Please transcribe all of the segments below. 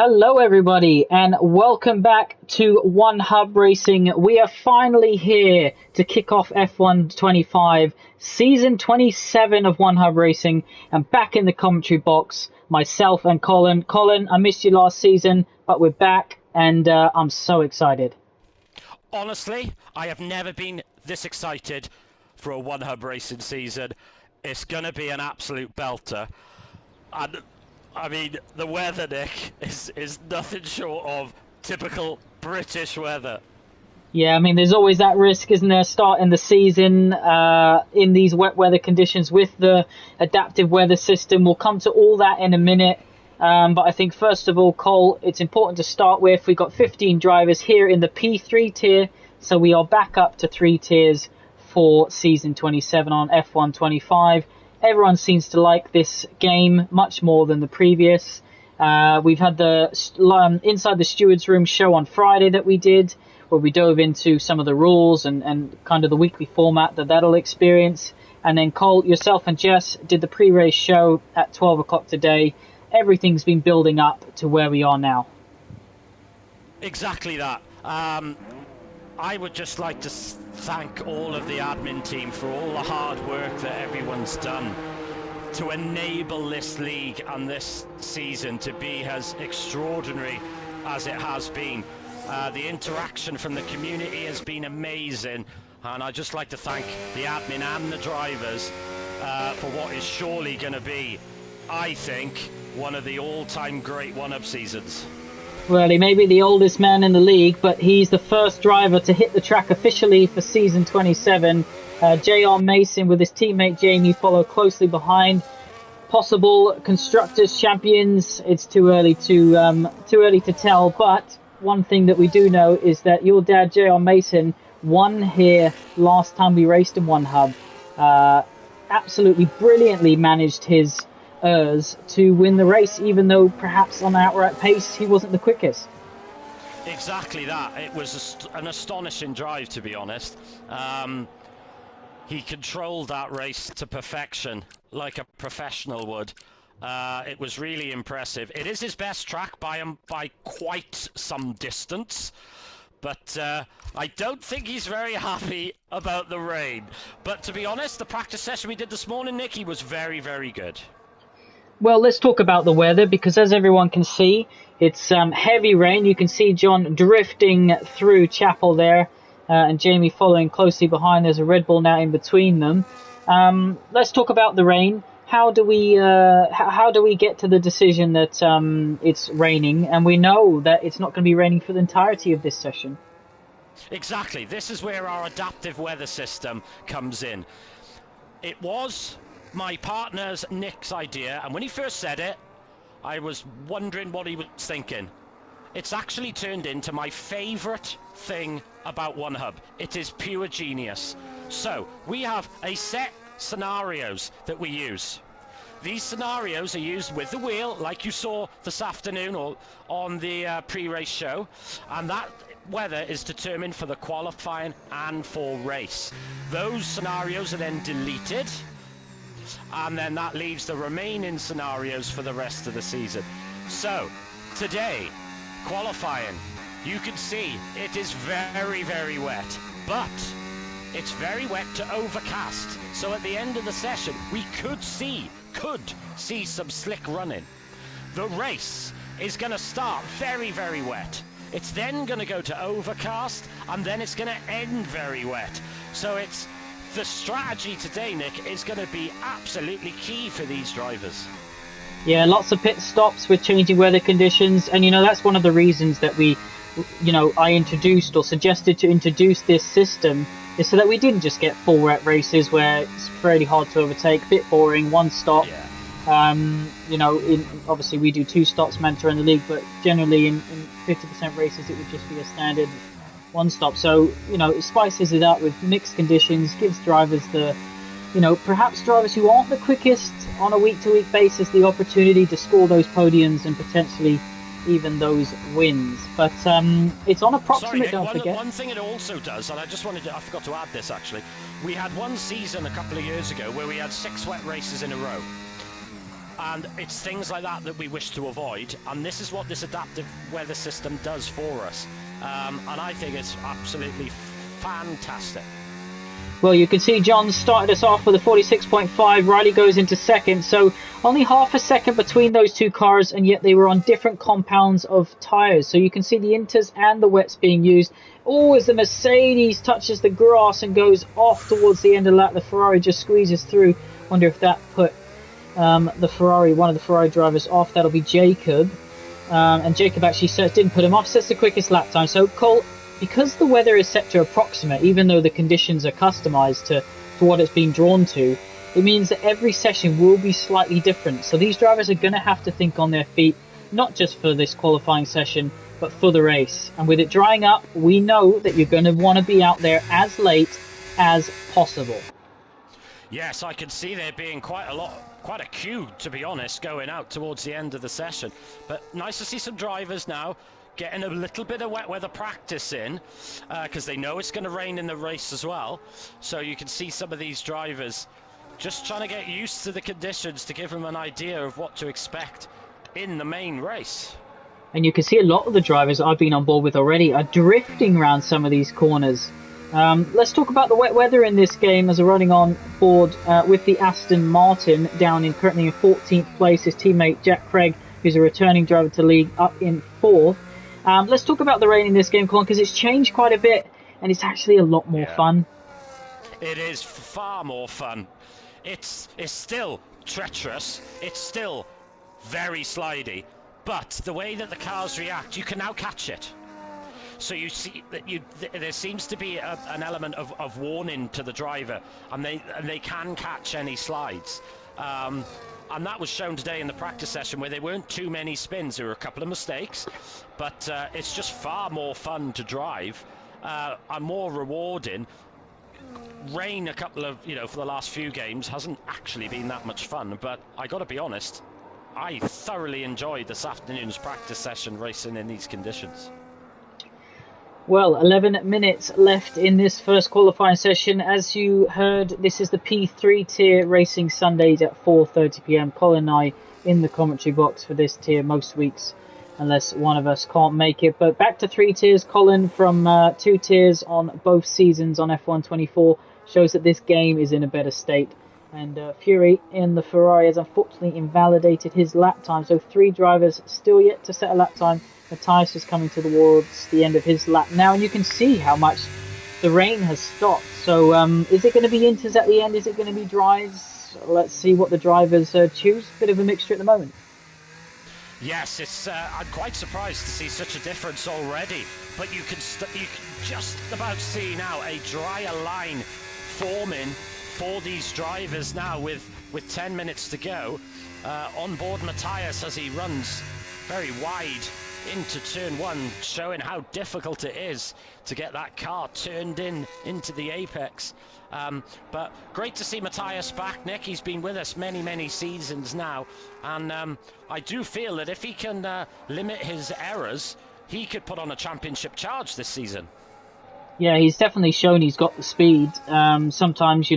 Hello, everybody, and welcome back to One Hub Racing. We are finally here to kick off F1 25, season 27 of One Hub Racing, and back in the commentary box, myself and Colin. Colin, I missed you last season, but we're back, and I'm so excited. Honestly, I have never been this excited for a One Hub Racing season. It's going to be an absolute belter. And I mean, the weather, Nick, is nothing short of typical British weather. Yeah, I mean, there's always that risk, isn't there, starting the season in these wet weather conditions with the adaptive weather system. We'll come to all that in a minute. But I think, first of all, Cole, it's important to start with. We've got 15 drivers here in the P3 tier, so we are back up to 3 tiers for season 27 on F1 25. Everyone seems to like this game much more than the previous. We've had the Inside the Stewards Room show on Friday that we did, where we dove into some of the rules and kind of the weekly format that'll experience. And then Cole, yourself and Jess did the pre-race show at 12 o'clock today. Everything's been building up to where we are now. Exactly that. I would just like to thank all of the admin team for all the hard work that everyone's done to enable this league and this season to be as extraordinary as it has been. The interaction from the community has been amazing, and I'd just like to thank the admin and the drivers for what is surely going to be, I think, one of the all-time great one-up seasons. Well, he may be the oldest man in the league, but he's the first driver to hit the track officially for season 27. J.R. Mason with his teammate Jamie follow closely behind. Possible constructors champions. It's too early to tell. But one thing that we do know is that your dad J.R. Mason won here last time we raced in One Hub. Absolutely brilliantly managed his to win the race, even though perhaps on outright pace he wasn't the quickest. Exactly that. It was an astonishing drive, to be honest. He controlled that race to perfection, like a professional would. It was really impressive. It is his best track by quite some distance, but I don't think he's very happy about the rain. But to be honest, the practice session we did this morning, Nicky, was very, very good. Well, let's talk about the weather, because as everyone can see, it's heavy rain. You can see John drifting through Chapel there, and Jamie following closely behind. There's a Red Bull now in between them. Let's talk about the rain. How do we get to the decision that it's raining, and we know that it's not going to be raining for the entirety of this session? Exactly. This is where our adaptive weather system comes in. It was my partner's Nick's idea, and when he first said it, I was wondering what he was thinking. It's actually turned into my favourite thing about One Hub. It is pure genius. So we have a set scenarios that we use. These scenarios are used with the wheel, like you saw this afternoon or on the pre-race show, and that weather is determined for the qualifying and for race. Those scenarios are then deleted, and then that leaves the remaining scenarios for the rest of the season. So today, qualifying, you can see it is very, very wet, but it's very wet to overcast. So at the end of the session, we could see some slick running. The race is going to start very, very wet. It's then going to go to overcast, and then it's going to end very wet. So it's the strategy today, Nick, is going to be absolutely key for these drivers. Yeah, lots of pit stops with changing weather conditions, and that's one of the reasons that I introduced or suggested to introduce this system, is so that we didn't just get full wet races where it's fairly hard to overtake, bit boring, one stop. Yeah. Obviously we do 2 stops mentor in the league, but generally in 50% races it would just be a standard 1 stop. So, it spices it up with mixed conditions, gives drivers perhaps drivers who aren't the quickest on a week-to-week basis the opportunity to score those podiums and potentially even those wins. But it's on approximate, don't forget. One thing it also does, and I forgot to add this actually, we had one season a couple of years ago where we had 6 wet races in a row. And it's things like that that we wish to avoid, and this is what this adaptive weather system does for us. And I think it's absolutely fantastic. Well, you can see John started us off with a 46.5. Riley goes into second, so only half a second between those two cars, and yet they were on different compounds of tyres. So you can see the inters and the wets being used. Oh, as the Mercedes touches the grass and goes off towards the end of the lap, the Ferrari just squeezes through. Wonder if that put one of the Ferrari drivers off. That'll be Jacob. And Jacob actually didn't put him off, sets the quickest lap time. So Cole, because the weather is set to approximate, even though the conditions are customized to what it's being drawn to, it means that every session will be slightly different. So these drivers are going to have to think on their feet, not just for this qualifying session, but for the race. And with it drying up, we know that you're going to want to be out there as late as possible. Yes, I can see there being quite a queue, to be honest, going out towards the end of the session. But nice to see some drivers now getting a little bit of wet weather practice in, because they know it's going to rain in the race as well. So you can see some of these drivers just trying to get used to the conditions to give them an idea of what to expect in the main race. And you can see a lot of the drivers I've been on board with already are drifting around some of these corners. Let's talk about the wet weather in this game as we're running on board with the Aston Martin down currently in 14th place. His teammate Jack Craig, who's a returning driver to league, up in 4th. Let's talk about the rain in this game, Colin, because it's changed quite a bit and it's actually a lot more fun. It is far more fun. It's still treacherous. It's still very slidey. But the way that the cars react, you can now catch it. So you see that there seems to be an element of warning to the driver, and they can catch any slides. And that was shown today in the practice session, where there weren't too many spins. There were a couple of mistakes, but it's just far more fun to drive and more rewarding. Rain, for the last few games hasn't actually been that much fun, but I got to be honest, I thoroughly enjoyed this afternoon's practice session racing in these conditions. Well, 11 minutes left in this first qualifying session. As you heard, this is the P3 tier racing Sundays at 4:30 p.m. Colin and I in the commentary box for this tier most weeks, unless one of us can't make it. But back to 3 tiers, Colin, from 2 tiers on both seasons on F1 24 shows that this game is in a better state. And Fury in the Ferrari has unfortunately invalidated his lap time, so 3 drivers still yet to set a lap time. Matthias is coming towards the end of his lap now, and you can see how much the rain has stopped. So is it going to be inters at the end? Is it going to be dries? Let's see what the drivers choose. Bit of a mixture at the moment. Yes, I'm quite surprised to see such a difference already. But you can just about see now a drier line forming for these drivers now with 10 minutes to go. On board Matthias as he runs very wide into turn 1, showing how difficult it is to get that car turned into the apex. But great to see Matthias back, Nick. He's been with us many seasons now, and I do feel that if he can limit his errors, he could put on a championship charge this season. Yeah, he's definitely shown he's got the speed. Sometimes,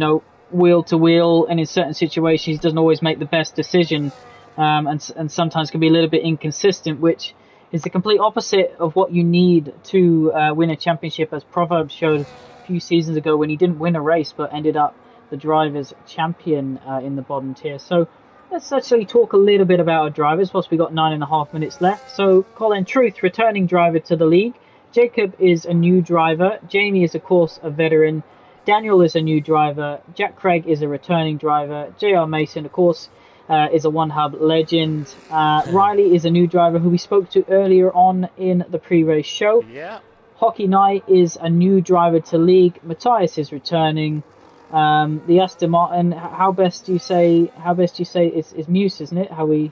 wheel to wheel, and in certain situations he doesn't always make the best decision, and sometimes can be a little bit inconsistent, which is the complete opposite of what you need to win a championship, as Proverbs showed a few seasons ago when he didn't win a race but ended up the drivers' champion in the bottom tier. So let's actually talk a little bit about our drivers whilst we got 9.5 minutes left. So Colin Truth, returning driver to the league. Jacob is a new driver. Jamie is, of course, a veteran. Daniel is a new driver. Jack Craig is a returning driver. JR Mason, of course, is a one-hub legend. Riley is a new driver who we spoke to earlier on in the pre-race show. Yeah. Hockey Knight is a new driver to league. Matthias is returning. The Aston Martin, how best you say is Muse, isn't it? How we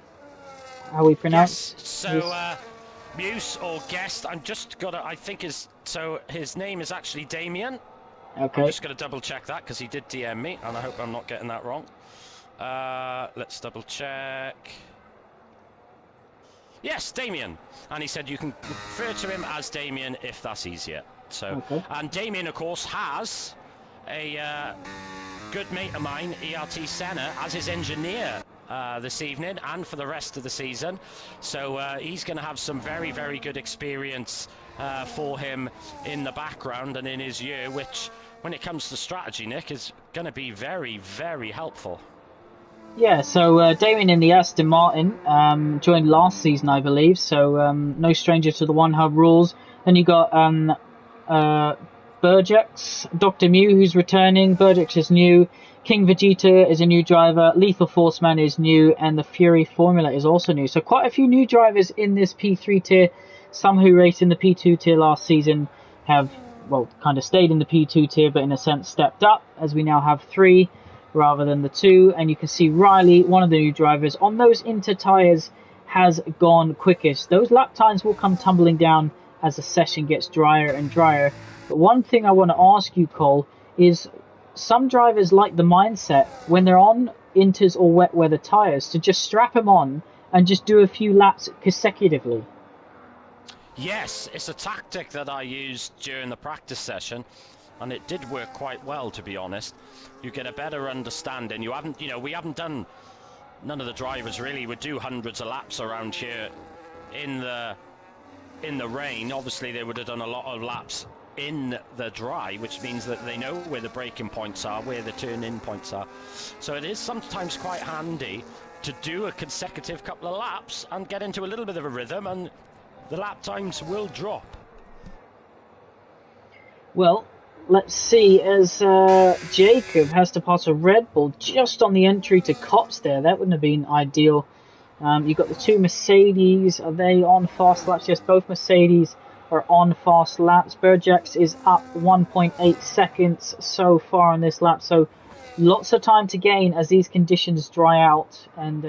pronounce? Yes. So Muse or Guest. I think his name is actually Damien. Okay. I'm just going to double check that because he did DM me, and I hope I'm not getting that wrong. Let's double check. Yes, Damien. And he said you can refer to him as Damien if that's easier. So, okay. And Damien, of course, has a good mate of mine, ERT Senna, as his engineer this evening and for the rest of the season. So he's going to have some very, very good experience for him in the background and in his year, which, when it comes to strategy, Nick, is going to be very, very helpful. Yeah, so Damien in the Aston Martin joined last season, I believe, so no stranger to the one hub rules. Then you got Burjax, Dr. Mew, who's returning. Burjax is new. King Vegeta is a new driver. Lethal Forceman is new, and the Fury Formula is also new. So quite a few new drivers in this P3 tier. Some who raced in the P2 tier last season have, well, kind of stayed in the P2 tier, but in a sense stepped up, as we now have 3 rather than the 2. And you can see Riley, one of the new drivers, on those Inter tyres has gone quickest. Those lap times will come tumbling down as the session gets drier and drier. But one thing I want to ask you, Cole, is some drivers like the mindset when they're on Inters or wet weather tyres to just strap them on and just do a few laps consecutively. Yes, it's a tactic that I used during the practice session, and it did work quite well, to be honest. You get a better understanding. We haven't done, none of the drivers really would do hundreds of laps around here in the rain. Obviously, they would have done a lot of laps in the dry, which means that they know where the braking points are, where the turn-in points are. So it is sometimes quite handy to do a consecutive couple of laps and get into a little bit of a rhythm, and the lap times will drop. Well, let's see, as Jacob has to pass a Red Bull just on the entry to Cops there. That wouldn't have been ideal. You've got the 2 Mercedes. Are they on fast laps? Yes, both Mercedes are on fast laps. Burjax is up 1.8 seconds so far on this lap, so lots of time to gain as these conditions dry out, and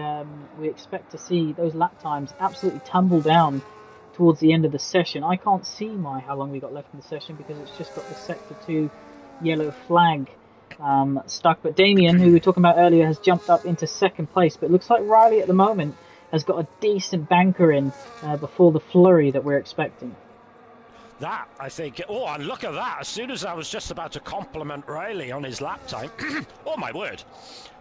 we expect to see those lap times absolutely tumble down towards the end of the session. I can't see how long we got left in the session because it's just got the Sector 2 yellow flag stuck. But Damien, who we were talking about earlier, has jumped up into second place, but it looks like Riley at the moment has got a decent banker in before the flurry that we're expecting. That, I think, oh, and look at that. As soon as I was just about to compliment Riley on his lap time, oh my word,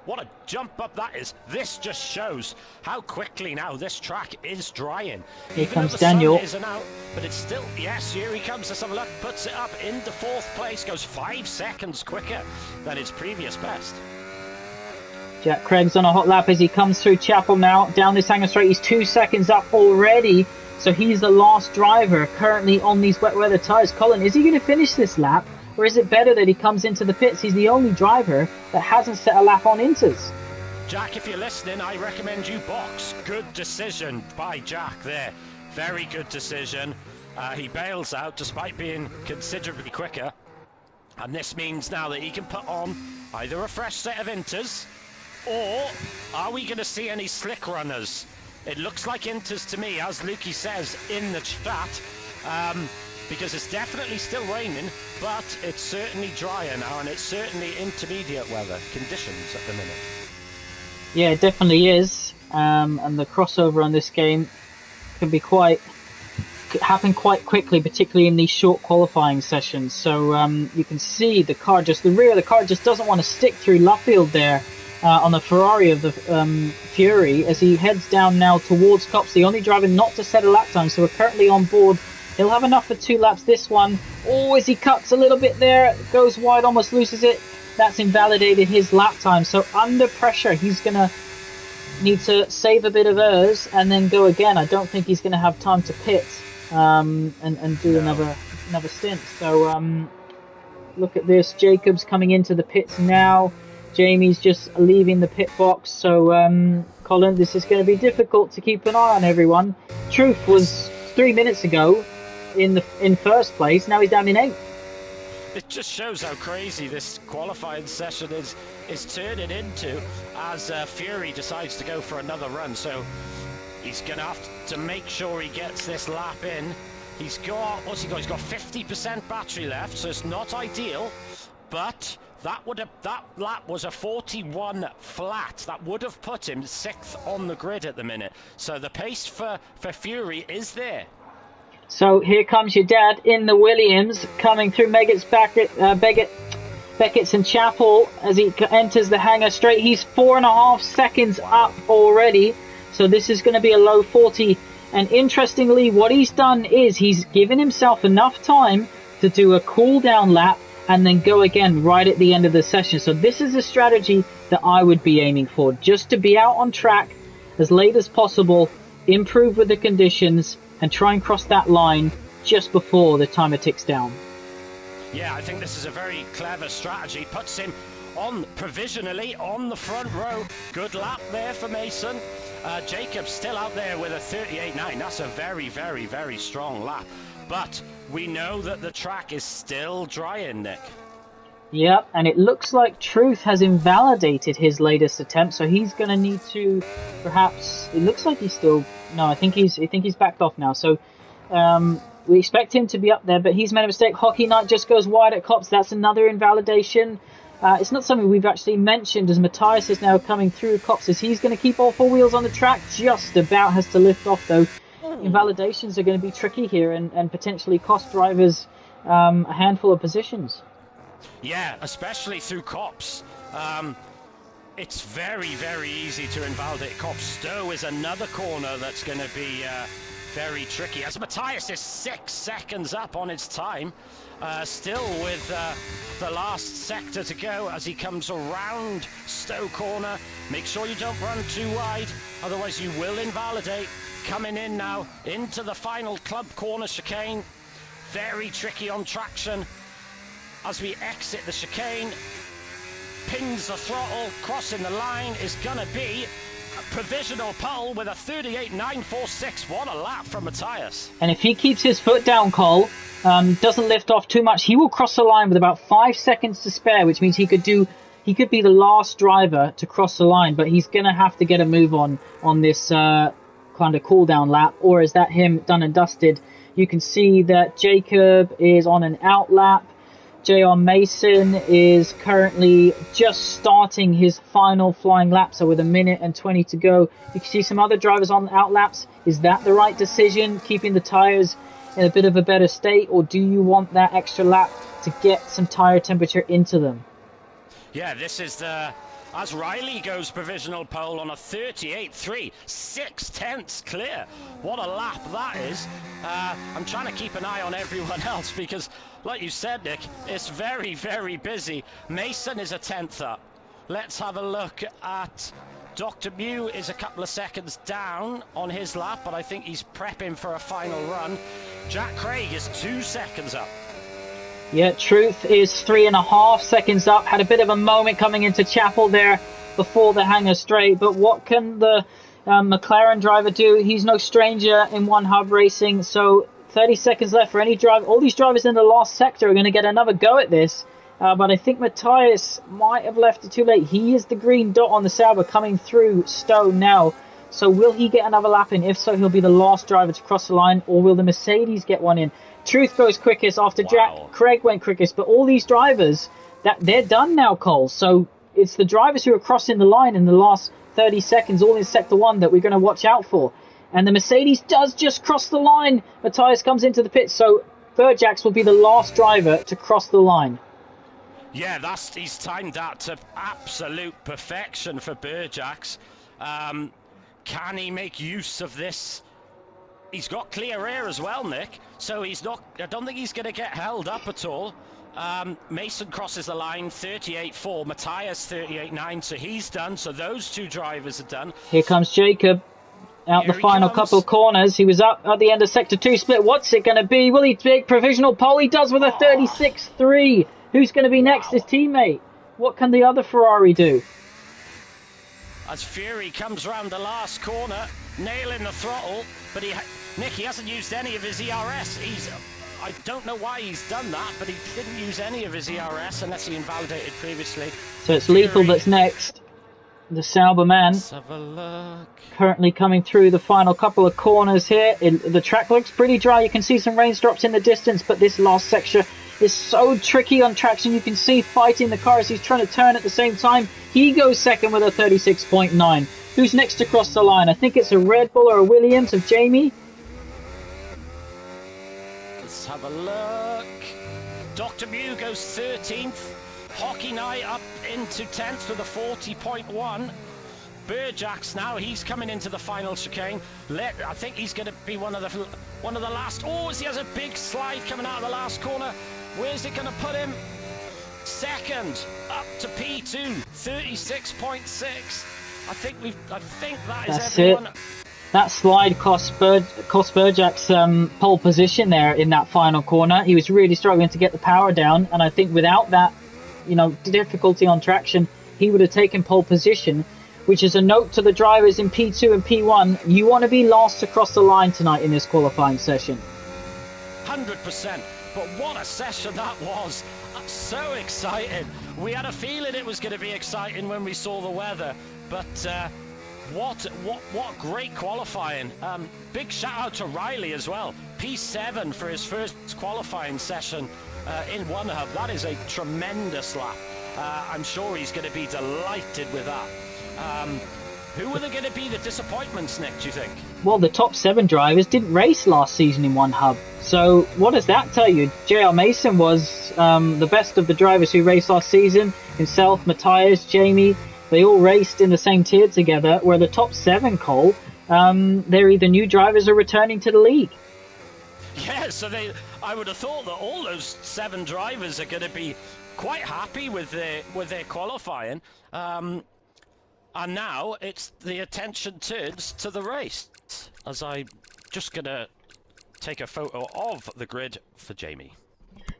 what a jump up that is. This just shows how quickly now this track is drying. Here Even comes though the Daniel. sun isn't out, but it's still, yes, here he comes. Let's have a look, puts it up into 4th place, goes 5 seconds quicker than his previous best. Jack Craig's on a hot lap as he comes through Chapel now. Down this hangar straight, he's 2 seconds up already. So he's the last driver currently on these wet weather tyres. Colin, is he going to finish this lap? Or is it better that he comes into the pits? He's the only driver that hasn't set a lap on Inters. Jack, if you're listening, I recommend you box. Good decision by Jack there. Very good decision. He bails out despite being considerably quicker. And this means now that he can put on either a fresh set of Inters, or are we going to see any slick runners? It looks like Inters to me, as Lukey says in the chat, because it's definitely still raining, but it's certainly drier now, and it's certainly intermediate weather conditions at the minute. Yeah, it definitely is. And the crossover on this game can be happen quite quickly, particularly in these short qualifying sessions. So you can see the rear of the car just doesn't want to stick through Luffield there. On the Ferrari of the Fury as he heads down now towards Cops, the only driver not to set a lap time, so we're currently on board. He'll have enough for 2 laps this one. Oh, as he cuts a little bit there, goes wide, almost loses it. That's invalidated his lap time, so under pressure he's going to need to save a bit of hers and then go again. I don't think he's going to have time to pit and do another stint. So look at this, Jacobs coming into the pits now. Jamie's just leaving the pit box, so Colin, this is going to be difficult to keep an eye on everyone. Truth was 3 minutes ago in first place, now he's down in 8th. It just shows how crazy this qualifying session is turning into as Fury decides to go for another run. So he's going to have to make sure he gets this lap in. He's got, what's he got? He's got 50% battery left, so it's not ideal, but that lap was a 41 flat. That would have put him 6th on the grid at the minute. So the pace for Fury is there. So here comes your dad in the Williams, coming through Beckett. Beckett's and Chappell as he enters the hangar straight. He's 4.5 seconds up already. So this is going to be a low 40. And interestingly, what he's done is he's given himself enough time to do a cool down lap and then go again right at the end of the session. So this is a strategy that I would be aiming for, just to be out on track as late as possible, improve with the conditions, and try and cross that line just before the timer ticks down. Yeah, I think this is a very clever strategy. Puts him on provisionally on the front row. Good lap there for Mason. Jacob's still out there with a 38.9. That's a very, very, very strong lap. But we know that the track is still drying, Nick. Yep, and it looks like Truth has invalidated his latest attempt, so he's going to need to perhaps... It looks like he's still... No, I think he's backed off now. So we expect him to be up there, but he's made a mistake. Hockey Night just goes wide at Cops. That's another invalidation. It's not something we've actually mentioned, as Matthias is now coming through Cops. As he's going to keep all four wheels on the track. Just about has to lift off, though. Invalidations are going to be tricky here and potentially cost drivers a handful of positions. Yeah, especially through Cops. It's very, very easy to invalidate Cops. Stowe is another corner that's going to be very tricky. As Matthias is 6 seconds up on his time, still with the last sector to go as he comes around Stowe corner. Make sure you don't run too wide, otherwise you will invalidate. Coming in now into the final club corner chicane. Very tricky on traction. As we exit the chicane, pins the throttle, crossing the line is gonna be a provisional pole with a 38.946. What a lap from Matthias. And if he keeps his foot down, Cole, doesn't lift off too much, he will cross the line with about 5 seconds to spare, which means he could be the last driver to cross the line, but he's gonna have to get a move on this kind of cool down lap, or is that him done and dusted? You can see that Jacob is on an out lap. JR Mason is currently just starting his final flying lap, so with 1:20 to go. You can see some other drivers on out laps. Is that the right decision, keeping the tyres in a bit of a better state, or do you want that extra lap to get some tyre temperature into them? Yeah, this is as Riley goes provisional pole on a 38.3, 6/10 clear. What a lap that is. I'm trying to keep an eye on everyone else because, like you said, Nick, it's very, very busy. Mason is a 10th up. Let's have a look at Dr. Mew is a couple of seconds down on his lap, but I think he's prepping for a final run. Jack Craig is 2 seconds up. Yeah, Truth is 3.5 seconds up. Had a bit of a moment coming into Chappell there before the hangar straight. But what can the McLaren driver do? He's no stranger in one hub racing. So 30 seconds left for any driver. All these drivers in the last sector are going to get another go at this. But I think Matthias might have left it too late. He is the green dot on the Sauber coming through Stowe now. So will he get another lap in? If so, he'll be the last driver to cross the line. Or will the Mercedes get one in? Truth goes quickest after Jack. Craig went quickest. But all these drivers, they're done now, Cole. So it's the drivers who are crossing the line in the last 30 seconds, all in Sector 1, that we're going to watch out for. And the Mercedes does just cross the line. Matthias comes into the pit. So Burjax will be the last driver to cross the line. Yeah, he's timed that to absolute perfection for Burjax. Can he make use of this? He's got clear air as well, Nick. So I don't think he's going to get held up at all. Mason crosses the line, 38.4. Matthias, 38.9. So he's done. So those two drivers are done. Here comes Jacob. Out the final couple of corners. He was up at the end of Sector 2 split. What's it going to be? Will he take provisional pole? He does with a 36.3. Who's going to be next? His teammate. What can the other Ferrari do? As Fury comes round the last corner, nailing the throttle, but Nick, he hasn't used any of his ERS. I don't know why he's done that, but he didn't use any of his ERS unless he invalidated previously. So it's Fury. Lethal that's next. The Sauber man. Let's have a look. Currently coming through the final couple of corners here. The track looks pretty dry. You can see some raindrops in the distance, but this last section is so tricky on traction. You can see fighting the car as he's trying to turn at the same time. He goes second with a 36.9. Who's next to cross the line? I think it's a Red Bull or a Williams of Jamie. Let's have a look. Dr. Mew goes 13th. Hockey Night up into 10th with a 40.1. Burjack's now, he's coming into the final chicane. I think he's going to be one of the last. Oh, he has a big slide coming out of the last corner. Where's it going to put him? Second, up to P2, 36.6. I think that is That's everyone. it. That slide cost Burjack's pole position there in that final corner. He was really struggling to get the power down, and I think without that, difficulty on traction, he would have taken pole position, which is a note to the drivers in P2 and P1. You want to be last across the line tonight in this qualifying session. 100%. But what a session that was. So exciting. We had a feeling it was going to be exciting when we saw the weather, but what great qualifying. Big shout out to Riley as well. P7 for his first qualifying session in one hub. That is a tremendous lap. I'm sure he's going to be delighted with that. Who are going to be the disappointments, Nick, do you think? Well, the top 7 drivers didn't race last season in one hub. So what does that tell you? JR Mason was the best of the drivers who raced last season. Himself, Matthias, Jamie, they all raced in the same tier together, where the top 7, Cole, they're either new drivers or returning to the league. Yeah, so I would have thought that all those 7 drivers are going to be quite happy with their qualifying. And now it's the attention turns to the race, as I'm just going to take a photo of the grid for Jamie.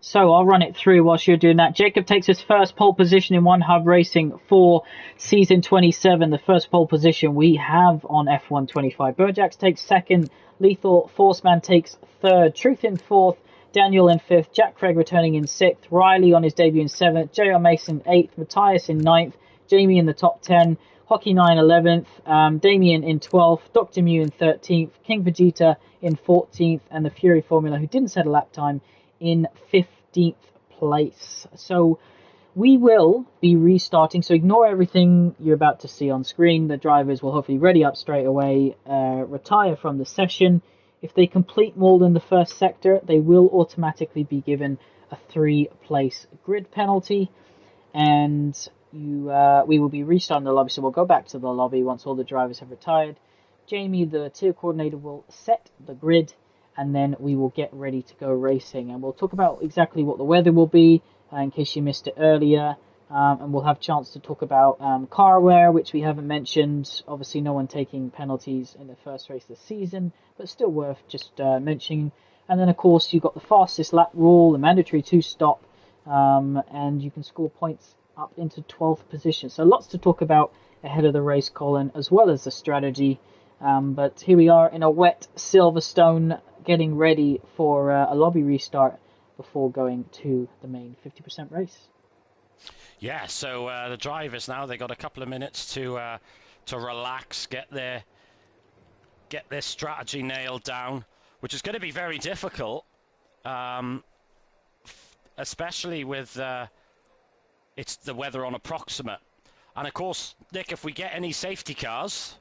So I'll run it through whilst you're doing that. Jacob takes his first pole position in one hub racing for season 27. The first pole position we have on F1 25. Burjax takes second. Lethal Forceman takes third. Truth in fourth. Daniel in fifth. Jack Craig returning in sixth. Riley on his debut in seventh. JR Mason eighth. Matthias in ninth. Jamie in the top 10. Hockey 9 11th, Damien in 12th, Dr. Mew in 13th, King Vegeta in 14th, and the Fury Formula, who didn't set a lap time, in 15th place. So we will be restarting, so ignore everything you're about to see on screen. The drivers will hopefully ready up straight away, retire from the session. If they complete more than the first sector, they will automatically be given a 3-place grid penalty, and we will be restarting the lobby, so we'll go back to the lobby once all the drivers have retired. Jamie, the tier coordinator, will set the grid, and then we will get ready to go racing. And we'll talk about exactly what the weather will be, in case you missed it earlier. And we'll have a chance to talk about car wear, which we haven't mentioned. Obviously, no one taking penalties in the first race this season, but still worth just mentioning. And then, of course, you've got the fastest lap rule, the mandatory 2-stop, and you can score points up into 12th position. So lots to talk about ahead of the race, Colin, as well as the strategy. But here we are in a wet Silverstone, getting ready for a lobby restart before going to the main 50% race. Yeah, so the drivers now, they got a couple of minutes to relax, get their strategy nailed down, which is going to be very difficult, especially with it's the weather on approximate. And of course, Nick, if we get any safety cars,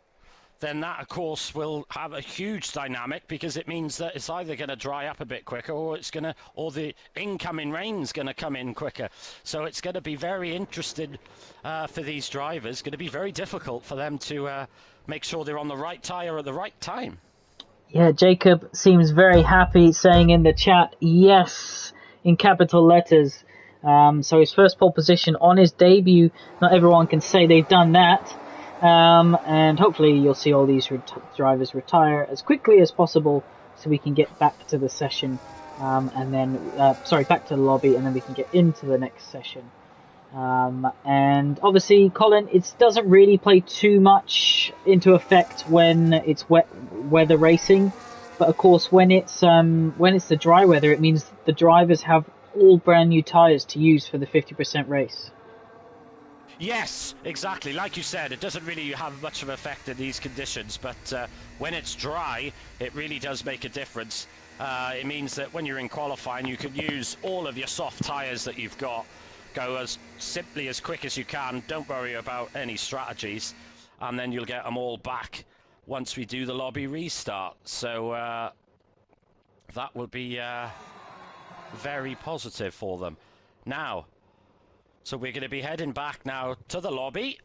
then that, of course, will have a huge dynamic, because it means that it's either going to dry up a bit quicker, or the incoming rain's going to come in quicker. So it's going to be very interesting for these drivers. Going to be very difficult for them to make sure they're on the right tyre at the right time. Yeah, Jacob seems very happy, saying in the chat, yes, in capital letters. So his first pole position on his debut. Not everyone can say they've done that. And hopefully you'll see all these drivers retire as quickly as possible, so we can get back to the session, and then back to the lobby, and then we can get into the next session. And obviously, Colin, it doesn't really play too much into effect when it's wet weather racing, but of course when it's the dry weather, it means the drivers have all brand new tyres to use for the 50% race. Yes, exactly. Like you said, it doesn't really have much of an effect in these conditions, but when it's dry, it really does make a difference. It means that when you're in qualifying, you can use all of your soft tyres that you've got, go as simply as quick as you can, don't worry about any strategies, and then you'll get them all back once we do the lobby restart. So that will be very positive for them. Now, So we're going to be heading back now to the lobby.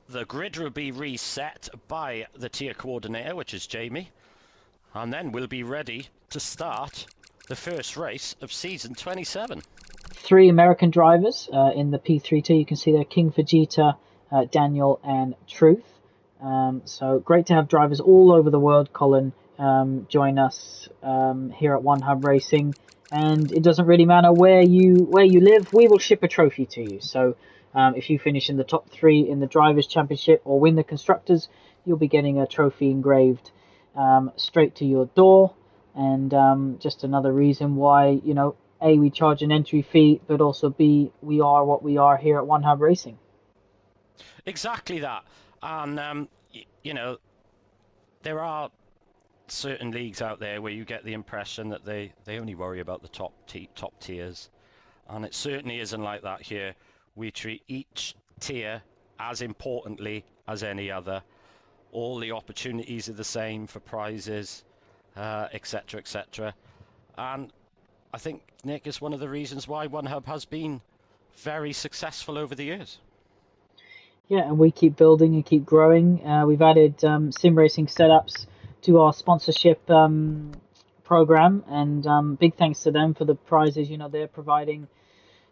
The grid will be reset by the tier coordinator, which is Jamie. And then we'll be ready to start the first race of season 27. 3 American drivers in the P3 You can see there King Vegeta, Daniel and Truth. So great to have drivers all over the world, Colin, join us here at One Hub Racing. And it doesn't really matter where you live, we will ship a trophy to you. So if you finish in the top 3 in the Drivers' Championship or win the Constructors, you'll be getting a trophy engraved straight to your door. And just another reason why, A, we charge an entry fee, but also B, we are what we are here at One Hub Racing. Exactly that. And, there are certain leagues out there where you get the impression that they only worry about the top tiers. And it certainly isn't like that here. We treat each tier as importantly as any other. All the opportunities are the same for prizes, etc., etc. And I think, Nick, is one of the reasons why One Hub has been very successful over the years. Yeah, and we keep building and keep growing. We've added sim racing setups to our sponsorship program, and big thanks to them for the prizes they're providing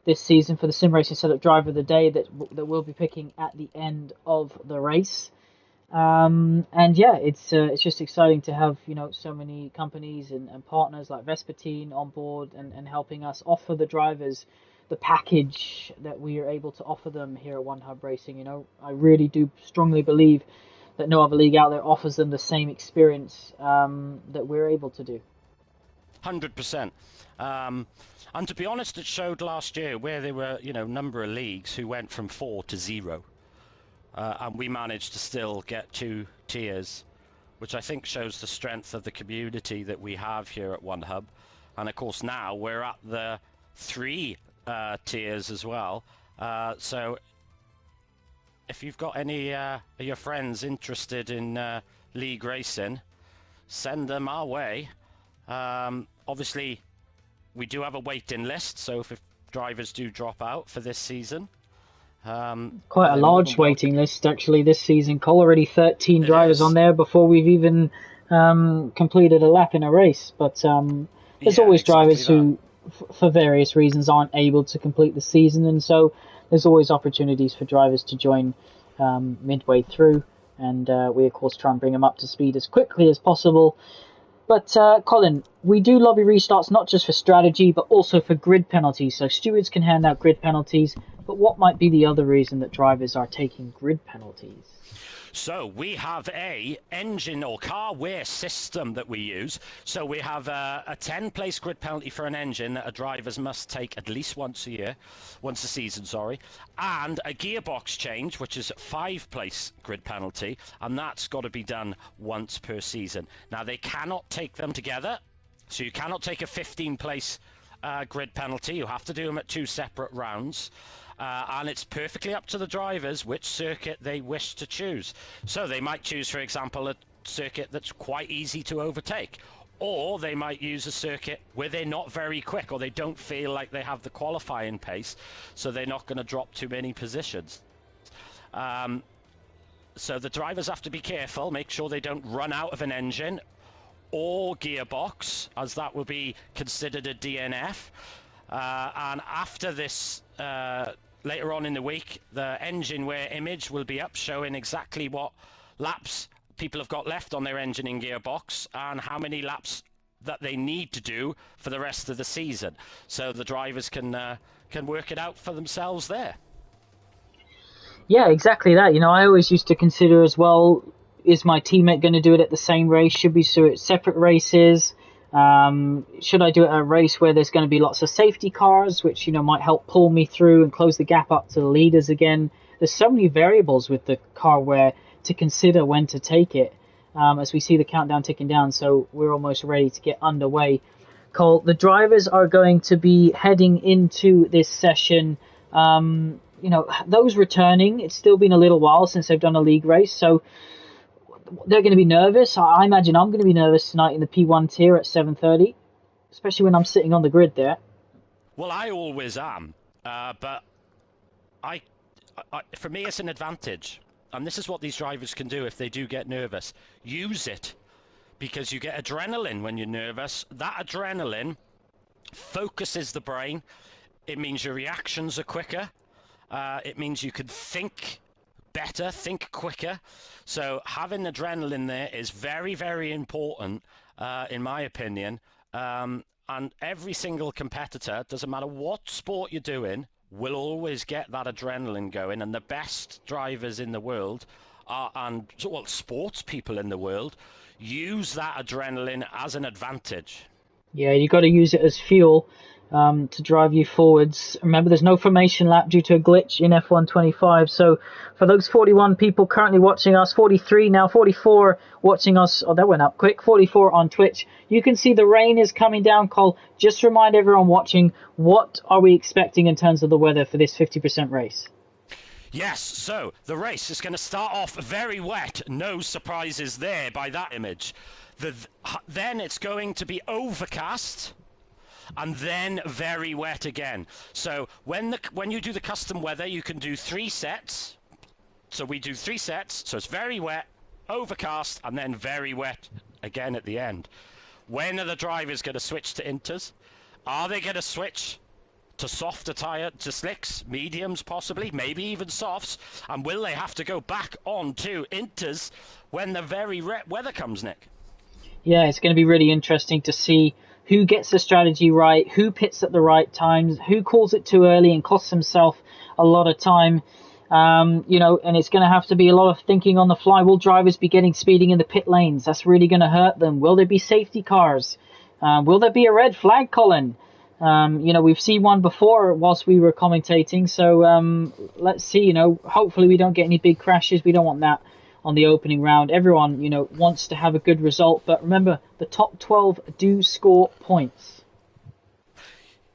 this season for the sim racing setup driver of the day that we'll be picking at the end of the race. And yeah, it's just exciting to have so many companies and partners like Vespertine on board and helping us offer the drivers the package that we are able to offer them here at One Hub Racing. I really do strongly believe that no other league out there offers them the same experience that we're able to do. 100%. And to be honest, it showed last year where there were, number of leagues who went from 4 to 0. And we managed to still get 2 tiers, which I think shows the strength of the community that we have here at One Hub. And of course now we're at the 3 tiers as well. So if you've got any of your friends interested in league racing, send them our way. Obviously, we do have a waiting list, so if drivers do drop out for this season, quite a large waiting list actually this season, Cole. Already 13 drivers on there before we've even completed a lap in a race. But there's always drivers who, for various reasons, aren't able to complete the season, and so there's always opportunities for drivers to join midway through, and we of course try and bring them up to speed as quickly as possible. But Colin, we do lobby restarts not just for strategy but also for grid penalties, so stewards can hand out grid penalties. But what might be the other reason that drivers are taking grid penalties? So we have a engine or car wear system that we use. So we have a 10-place grid penalty for an engine that a drivers must take at least once a season, and a gearbox change, which is a 5-place grid penalty, and that's got to be done once per season. Now they cannot take them together, so you cannot take a 15-place grid penalty. You have to do them at 2 separate rounds. And it's perfectly up to the drivers which circuit they wish to choose. So they might choose, for example, a circuit that's quite easy to overtake. Or they might use a circuit where they're not very quick, or they don't feel like they have the qualifying pace, so they're not going to drop too many positions. So the drivers have to be careful, make sure they don't run out of an engine or gearbox, as that will be considered a DNF. And after this, later on in the week, the engine wear image will be up showing exactly what laps people have got left on their engine and gearbox and how many laps that they need to do for the rest of the season. So the drivers can work it out for themselves there. Yeah, exactly that. I always used to consider as well, is my teammate going to do it at the same race? Should we do it separate races? Should I do it at a race where there's going to be lots of safety cars, which might help pull me through and close the gap up to the leaders again? There's so many variables with the car wear to consider when to take it, as we see the countdown ticking down. So we're almost ready to get underway. Cole, the drivers are going to be heading into this session. Those returning, it's still been a little while since they've done a league race, so they're going to be nervous. I imagine I'm going to be nervous tonight in the P1 tier at 7:30, especially when I'm sitting on the grid there. Well, I always am, but for me, it's an advantage. And this is what these drivers can do if they do get nervous. Use it, because you get adrenaline when you're nervous. That adrenaline focuses the brain. It means your reactions are quicker. It means you can think better, think quicker. So having adrenaline there is very, very important, in my opinion. And every single competitor, doesn't matter what sport you're doing, will always get that adrenaline going. And the best drivers in the world sports people in the world use that adrenaline as an advantage. Yeah, you got to use it as fuel to drive you forwards. Remember, there's no formation lap due to a glitch in F125. So for those 41 people currently watching us, 43 now, 44 watching us. Oh, that went up quick. 44 on Twitch. You can see the rain is coming down, Cole. Just remind everyone watching, what are we expecting in terms of the weather for this 50% race? Yes, so the race is going to start off very wet. No surprises there by that image. Then it's going to be overcast, and then very wet again. So when you do the custom weather, you can do 3 sets. So we do 3 sets. So it's very wet, overcast, and then very wet again at the end. When are the drivers going to switch to inters? Are they going to switch to softer tyre, to slicks, mediums possibly, maybe even softs? And will they have to go back on to inters when the very wet weather comes, Nick? Yeah, it's going to be really interesting to see who gets the strategy right, who pits at the right times, who calls it too early and costs himself a lot of time. And it's going to have to be a lot of thinking on the fly. Will drivers be getting speeding in the pit lanes? That's really going to hurt them. Will there be safety cars? Will there be a red flag, Colin? We've seen one before whilst we were commentating. So let's see, hopefully we don't get any big crashes. We don't want that on the opening round. Everyone, wants to have a good result. But remember, the top 12 do score points.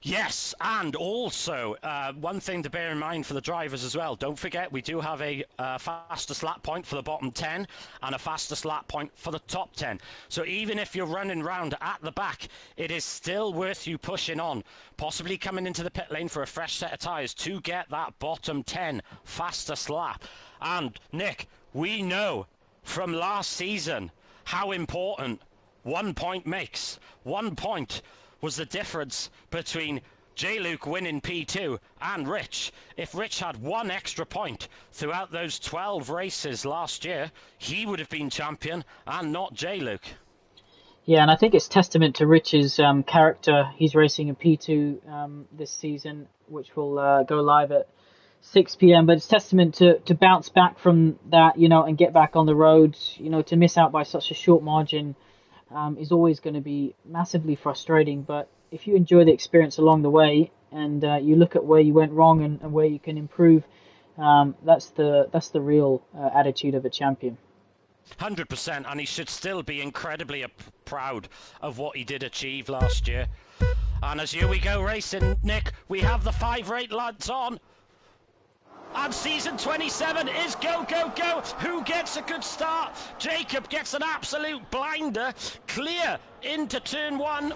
Yes, and also one thing to bear in mind for the drivers as well. Don't forget, we do have a fastest lap point for the bottom 10 and a fastest lap point for the top 10. So even if you're running round at the back, it is still worth you pushing on, possibly coming into the pit lane for a fresh set of tyres to get that bottom 10 fastest lap. And Nick, we know from last season how important 1 point makes. 1 point was the difference between J-Luke winning P2 and Rich. If Rich had 1 extra point throughout those 12 races last year, he would have been champion and not J-Luke. Yeah, and I think it's testament to Rich's character. He's racing in P2 this season, which will go live at 6 p.m. But it's testament to bounce back from that, and get back on the road. To miss out by such a short margin is always going to be massively frustrating. But if you enjoy the experience along the way and you look at where you went wrong and where you can improve, that's the real attitude of a champion. 100%, and he should still be incredibly proud of what he did achieve last year. And as here we go racing, Nick, we have the 5 rate lads on. And season 27 is go, go, go. Who gets a good start? Jacob gets an absolute blinder. Clear into turn 1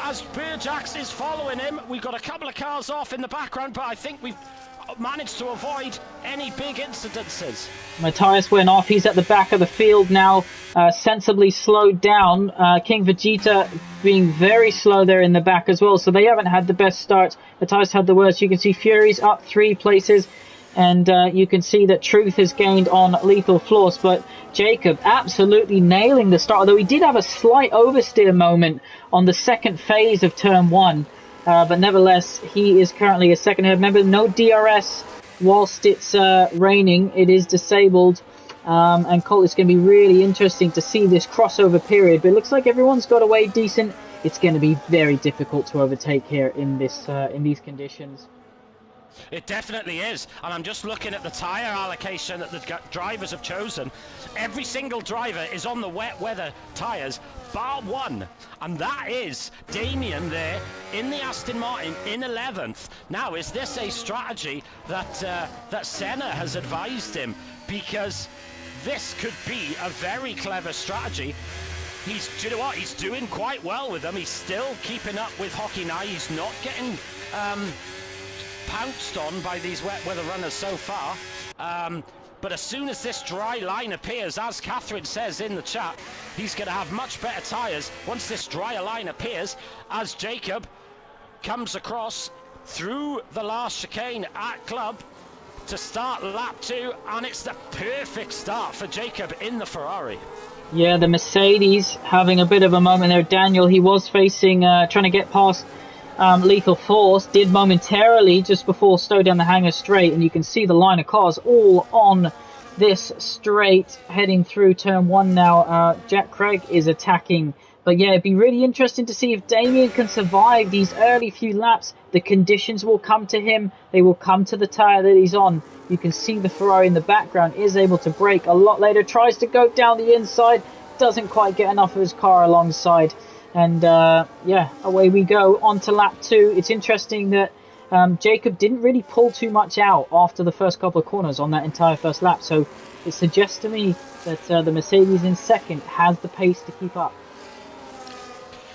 as Burjax is following him. We've got a couple of cars off in the background, but I think we've managed to avoid any big incidences. Matthias went off. He's at the back of the field now, sensibly slowed down. King Vegeta being very slow there in the back as well, so they haven't had the best start. Matthias had the worst. You can see Fury's up 3 places. And you can see that Truth has gained on Lethal Floss, but Jacob absolutely nailing the start, although he did have a slight oversteer moment on the second phase of turn 1. But nevertheless, he is currently a second ahead. Remember, no DRS whilst it's raining. It is disabled. And Colt, it's going to be really interesting to see this crossover period. But it looks like everyone's got away decent. It's going to be very difficult to overtake here in these conditions. It definitely is, and I'm just looking at the tyre allocation that the drivers have chosen. Every single driver is on the wet weather tyres, bar 1, and that is Damien there in the Aston Martin in 11th. Now, is this a strategy that Senna has advised him? Because this could be a very clever strategy. Do you know what? He's doing quite well with them. He's still keeping up with Hockey now. He's not getting pounced on by these wet weather runners so far. But as soon as this dry line appears, as Catherine says in the chat, he's going to have much better tyres once this drier line appears, as Jacob comes across through the last chicane at Club to start lap 2, and it's the perfect start for Jacob in the Ferrari. Yeah, the Mercedes having a bit of a moment there. Daniel, he was facing, trying to get past Lethal Force, did momentarily just before slow down the hangar straight, and you can see the line of cars all on this straight heading through turn 1 now. Jack Craig is attacking, but yeah, it'd be really interesting to see if Damien can survive these early few laps. The conditions will come to him, they will come to the tyre that he's on. You can see the Ferrari in the background is able to brake a lot later, tries to go down the inside, doesn't quite get enough of his car alongside. And yeah, away we go on to lap 2. It's interesting that Jacob didn't really pull too much out after the first couple of corners on that entire first lap. So it suggests to me that the Mercedes in second has the pace to keep up.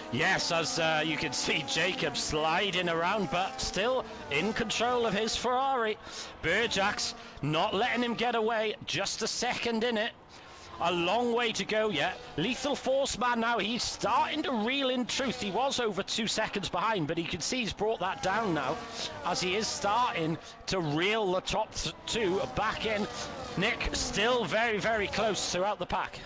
Yes, as you can see Jacob sliding around, but still in control of his Ferrari. Burjack's not letting him get away, just a second in it. A long way to go yet. Lethal Force Man now, he's starting to reel in truth. He was over 2 seconds behind, but you can see he's brought that down now as he is starting to reel the top 2 back in. Nick still very, very close throughout the pack.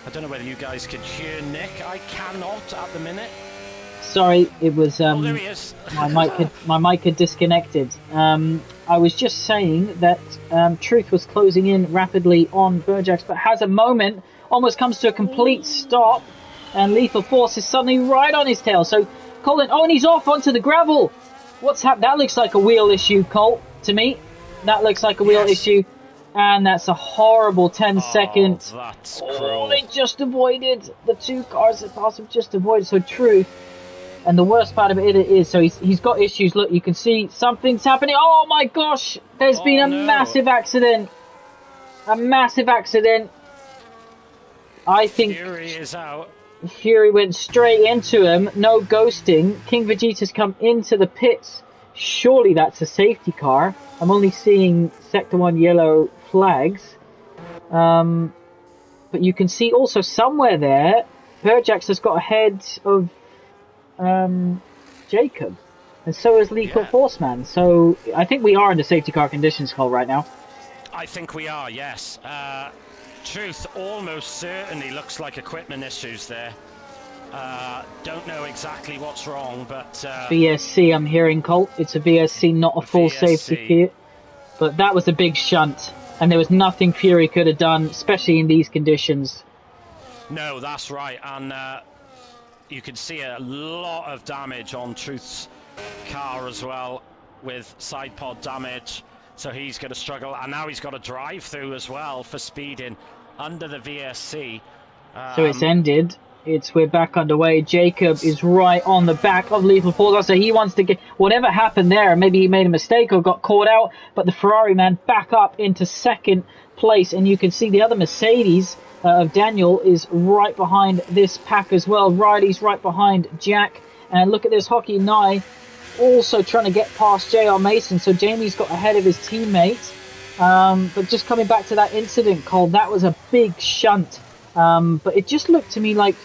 I don't know whether you guys can hear Nick. I cannot at the minute. Sorry, it was oh, there he is. my mic had disconnected. I was just saying that Truth was closing in rapidly on Burjax, but has a moment, almost comes to a complete stop, and Lethal Force is suddenly right on his tail. So Colin, and he's off onto the gravel. What's happened? That looks like a wheel issue, Colt, to me. That looks like a wheel issue. And that's a horrible 10-second. That's cruel. They just avoided. The 2 cars that passed him just avoided. So Truth. And the worst part of it is, so he's got issues. Look, you can see something's happening. Oh my gosh! There's been a massive accident. A massive accident. I think Fury is out. Fury went straight into him. No ghosting. King Vegeta's come into the pits. Surely that's a safety car. I'm only seeing Sector 1 yellow flags. But you can see also somewhere there, Burjax has got ahead of Jacob. And so is Lethal Forceman. So I think we are in the safety car conditions, Cole, right now. I think we are, yes. Truth almost certainly looks like equipment issues there. Don't know exactly what's wrong, but... VSC, I'm hearing, Colt. It's a VSC, not a full safety kit. But that was a big shunt, and there was nothing Fury could have done, especially in these conditions. No, that's right, and you can see a lot of damage on Truth's car as well, with side pod damage, so he's going to struggle, and now he's got a drive-through as well for speeding under the VSC. So it's ended. We're back underway. Jacob is right on the back of Lethal Force. So he wants to get whatever happened there. Maybe he made a mistake or got caught out. But the Ferrari man back up into second place. And you can see the other Mercedes of Daniel is right behind this pack as well. Riley's right behind Jack. And look at this, Hockey Nye also trying to get past JR Mason. So Jamie's got ahead of his teammate. But just coming back to that incident, Cole, that was a big shunt. But it just looked to me like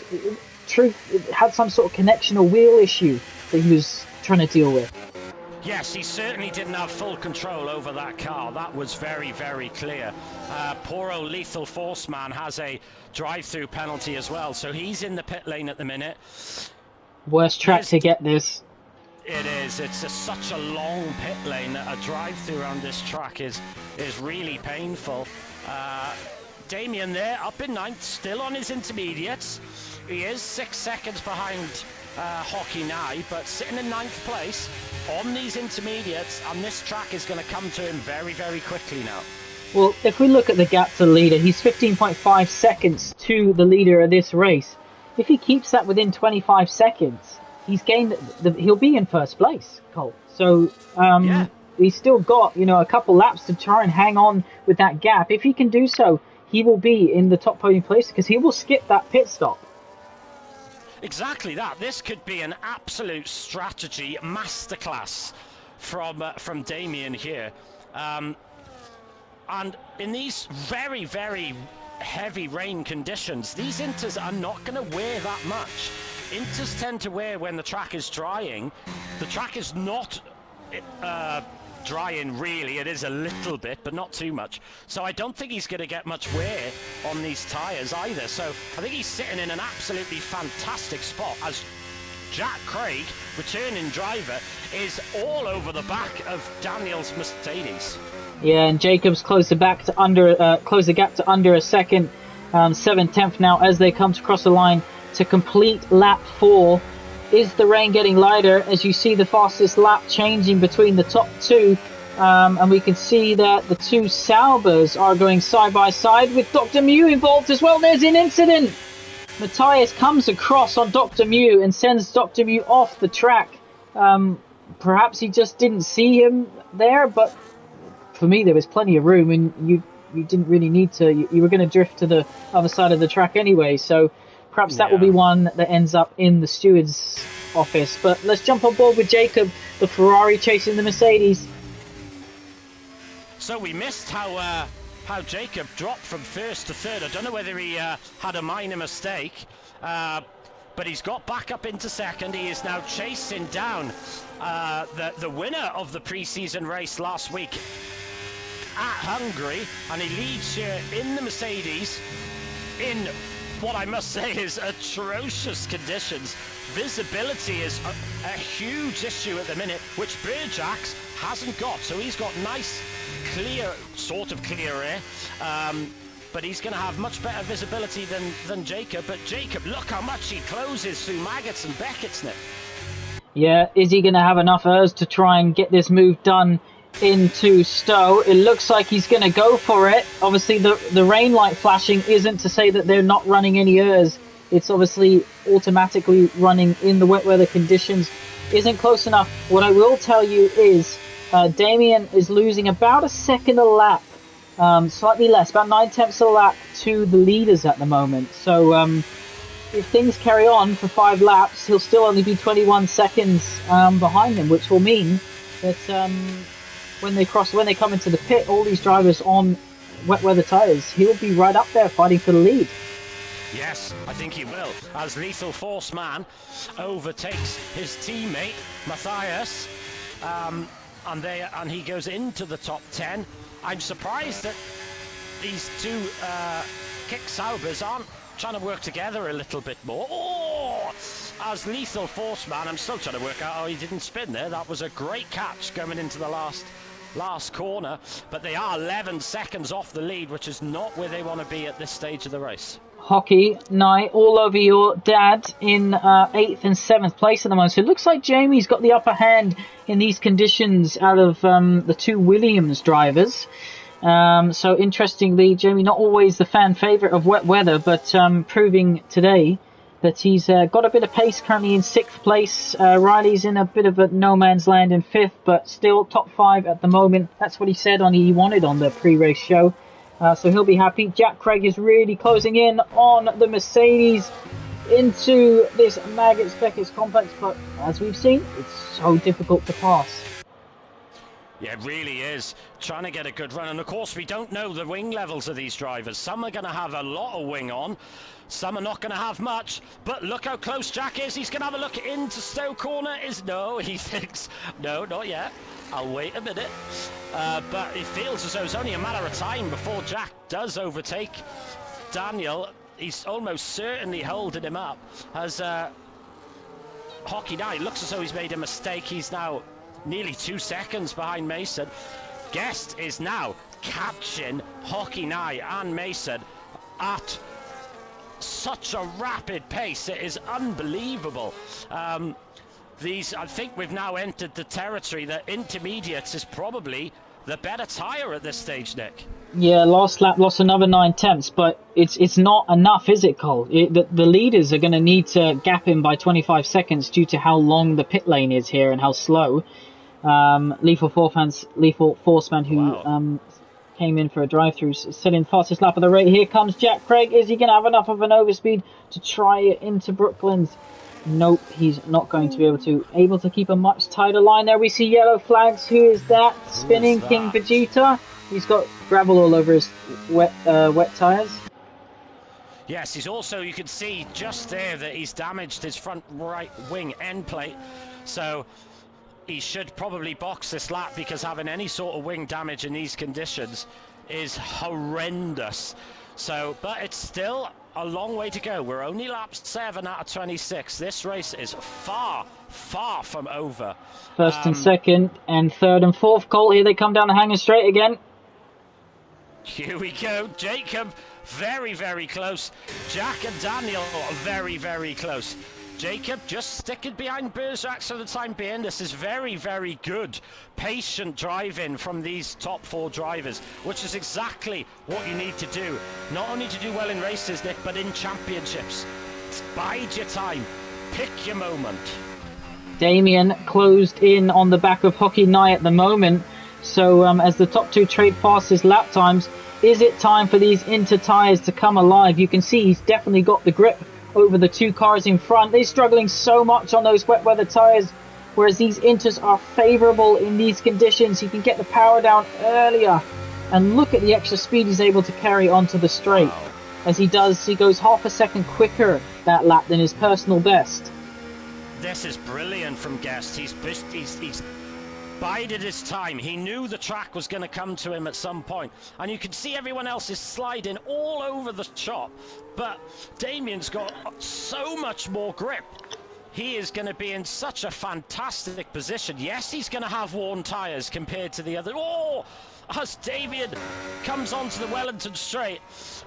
Truth had some sort of connection or wheel issue that he was trying to deal with. Yes, he certainly didn't have full control over that car. That was very, very clear. Poor old Lethal Force Man has a drive-through penalty as well, so he's in the pit lane at the minute. Worst track to get this. It is. It's such a long pit lane that a drive-through around this track is really painful. Damien there, up in ninth, still on his intermediates. He is 6 seconds behind Hockey Nye, but sitting in ninth place on these intermediates, and this track is going to come to him very, very quickly now. Well, if we look at the gap to the leader, he's 15.5 seconds to the leader of this race. If he keeps that within 25 seconds, he's gained he'll be in first place, Cole. So Yeah, he's still got a couple laps to try and hang on with that gap. If he can do so, he will be in the top podium place because he will skip that pit stop. exactly that. This could be an absolute strategy masterclass from Damien here. And in these very, very heavy rain conditions, these inters are not going to wear that much. Inters tend to wear when the track is drying. The track is not drying really. It is a little bit, but not too much. So I don't think he's going to get much wear on these tyres either. So I think he's sitting in an absolutely fantastic spot as Jack Craig, returning driver, is all over the back of Daniel's Mercedes. Yeah, and Jacobs closed the gap to under a second, 7/10 now as they come to cross the line to complete lap 4. Is the rain getting lighter as you see the fastest lap changing between the top two? And we can see that the two Saubers are going side by side with Dr. Mew involved as well. There's an incident. Matthias comes across on Dr. Mew and sends Dr. Mew off the track. Perhaps he just didn't see him there, but for me there was plenty of room and you didn't really need to. You were going to drift to the other side of the track anyway, so perhaps that will be one that ends up in the steward's office. But let's jump on board with Jacob, the Ferrari chasing the Mercedes. So we missed how Jacob dropped from first to third. I don't know whether he had a minor mistake, but he's got back up into second. He is now chasing down the winner of the pre-season race last week at Hungary, and he leads here in the Mercedes in what I must say is atrocious conditions. Visibility is a huge issue at the minute, which Burjax hasn't got. So he's got nice, clear, sort of clear air, but he's going to have much better visibility than Jacob. But Jacob, look how much he closes through Maggots and Beckett's, Nick. Yeah, is he going to have enough ERS to try and get this move done into Stowe? It looks like he's going to go for it. Obviously, the rain light flashing isn't to say that they're not running any ERS. It's obviously automatically running in the wet weather conditions. Isn't close enough. What I will tell you is Damien is losing about a second a lap, slightly less, about 9/10 a lap to the leaders at the moment. So if things carry on for 5 laps, he'll still only be 21 seconds behind them, which will mean that when they come into the pit, all these drivers on wet weather tyres, he'll be right up there fighting for the lead. Yes, I think he will, as Lethal Force Man overtakes his teammate Matthias, and he goes into the top 10. I'm surprised that these two Kick Saubers aren't trying to work together a little bit more. Oh, as Lethal Force Man, I'm still trying to work out how he didn't spin there. That was a great catch coming into the last corner, but they are 11 seconds off the lead, which is not where they want to be at this stage of the race. Hockey night all over your dad in 8th and 7th place at the moment. So it looks like Jamie's got the upper hand in these conditions out of the two Williams drivers. So interestingly, Jamie not always the fan favourite of wet weather, but proving today that he's got a bit of pace, currently in 6th place. Riley's in a bit of a no man's land in 5th, but still top 5 at the moment. That's what he said he wanted on the pre-race show. So he'll be happy. Jack Craig is really closing in on the Mercedes into this Maggots Beckett's complex, but as we've seen, it's so difficult to pass. Yeah, it really is. Trying to get a good run. And of course, we don't know the wing levels of these drivers. Some are going to have a lot of wing on. Some are not going to have much. But look how close Jack is. He's going to have a look into Stowe corner. No, he thinks, no, not yet. I'll wait a minute. But it feels as though it's only a matter of time before Jack does overtake Daniel. He's almost certainly holding him up. As Hockey Night looks as though he's made a mistake. He's now nearly 2 seconds behind Mason. Guest is now catching Hockey Night and Mason at such a rapid pace. It is unbelievable. I think we've now entered the territory that intermediates is probably the better tyre at this stage, Nick. Yeah, last lap lost another 9 tenths, but it's not enough, is it, Cole? The leaders are going to need to gap him by 25 seconds due to how long the pit lane is here and how slow. Lethal Forceman, who came in for a drive-through, setting fastest lap of the race. Here comes Jack Craig. Is he going to have enough of an overspeed to try it into Brooklands? Nope, he's not going to be able to keep a much tighter line there. We see yellow flags. Who is that? Spinning that? King Vegeta. He's got gravel all over his wet tyres. Yes, he's also, you can see just there that he's damaged his front right wing end plate. So he should probably box this lap, because having any sort of wing damage in these conditions is horrendous. So, but it's still a long way to go. We're only lap 7 out of 26. This race is far, far from over. First and second and third and fourth. Cole, here they come down the hanging straight again. Here we go. Jacob, very, very close. Jack and Daniel, very, very close. Jacob just sticking behind Bergerac for the time being. This is very, very good, patient driving from these top 4 drivers, which is exactly what you need to do. Not only to do well in races, Nick, but in championships. Bide your time. Pick your moment. Damien closed in on the back of Hockey Knight at the moment. So as the top 2 trade fastest lap times, is it time for these Inter tyres to come alive? You can see he's definitely got the grip over the 2 cars in front. They're struggling so much on those wet weather tyres, whereas these Inters are favourable in these conditions. He can get the power down earlier, and look at the extra speed he's able to carry onto the straight. Wow. As he goes half a second quicker that lap than his personal best. This is brilliant from Guest. He's bided his time. He knew the track was going to come to him at some point, and you can see everyone else is sliding all over the shop, but Damien's got so much more grip. He is going to be in such a fantastic position. Yes, he's going to have worn tyres compared to the other. Oh, as Damien comes onto the Wellington straight,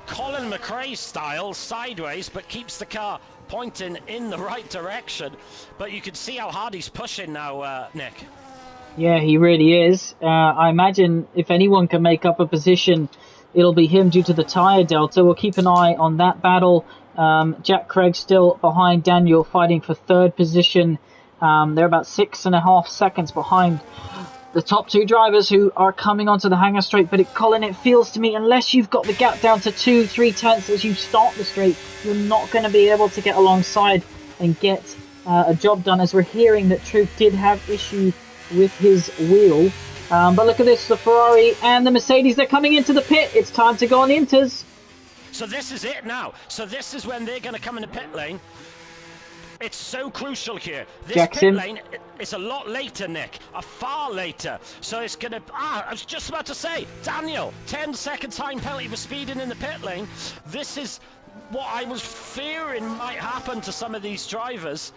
Colin McRae style, sideways, but keeps the car pointing in the right direction. But you can see how hard he's pushing now, Nick. Yeah, he really is. I imagine if anyone can make up a position, it'll be him due to the tyre delta. We'll keep an eye on that battle. Jack Craig still behind Daniel, fighting for third position. They're about 6.5 seconds behind the top 2 drivers who are coming onto the hangar straight. But Colin, it feels to me, unless you've got the gap down to 2-3 tenths as you start the straight, you're not going to be able to get alongside and get a job done, as we're hearing that Truth did have issues with his wheel. But look at this, the Ferrari and the Mercedes, they're coming into the pit. It's time to go on Inters. So this is it now. So this is when they're going to come in the pit lane. It's so crucial here. This Jackson. pit lane is a lot later, Nick. Far later. So it's going to... I was just about to say, Daniel, 10-second time penalty for speeding in the pit lane. This is what I was fearing might happen to some of these drivers.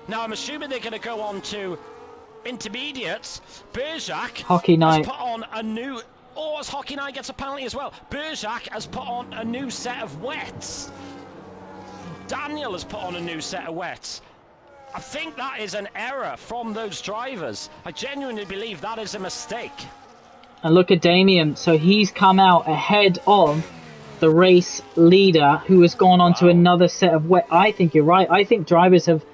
Now, I'm assuming they're going to go on to intermediates. Bergerac Hockey Night has put on a new... Oh, as Hockey Night gets a penalty as well. Bergerac has put on a new set of wets. Daniel has put on a new set of wets. I think that is an error from those drivers. I genuinely believe that is a mistake. And look at Damien. So he's come out ahead of the race leader, who has gone on to another set of wet. I think you're right. I think drivers have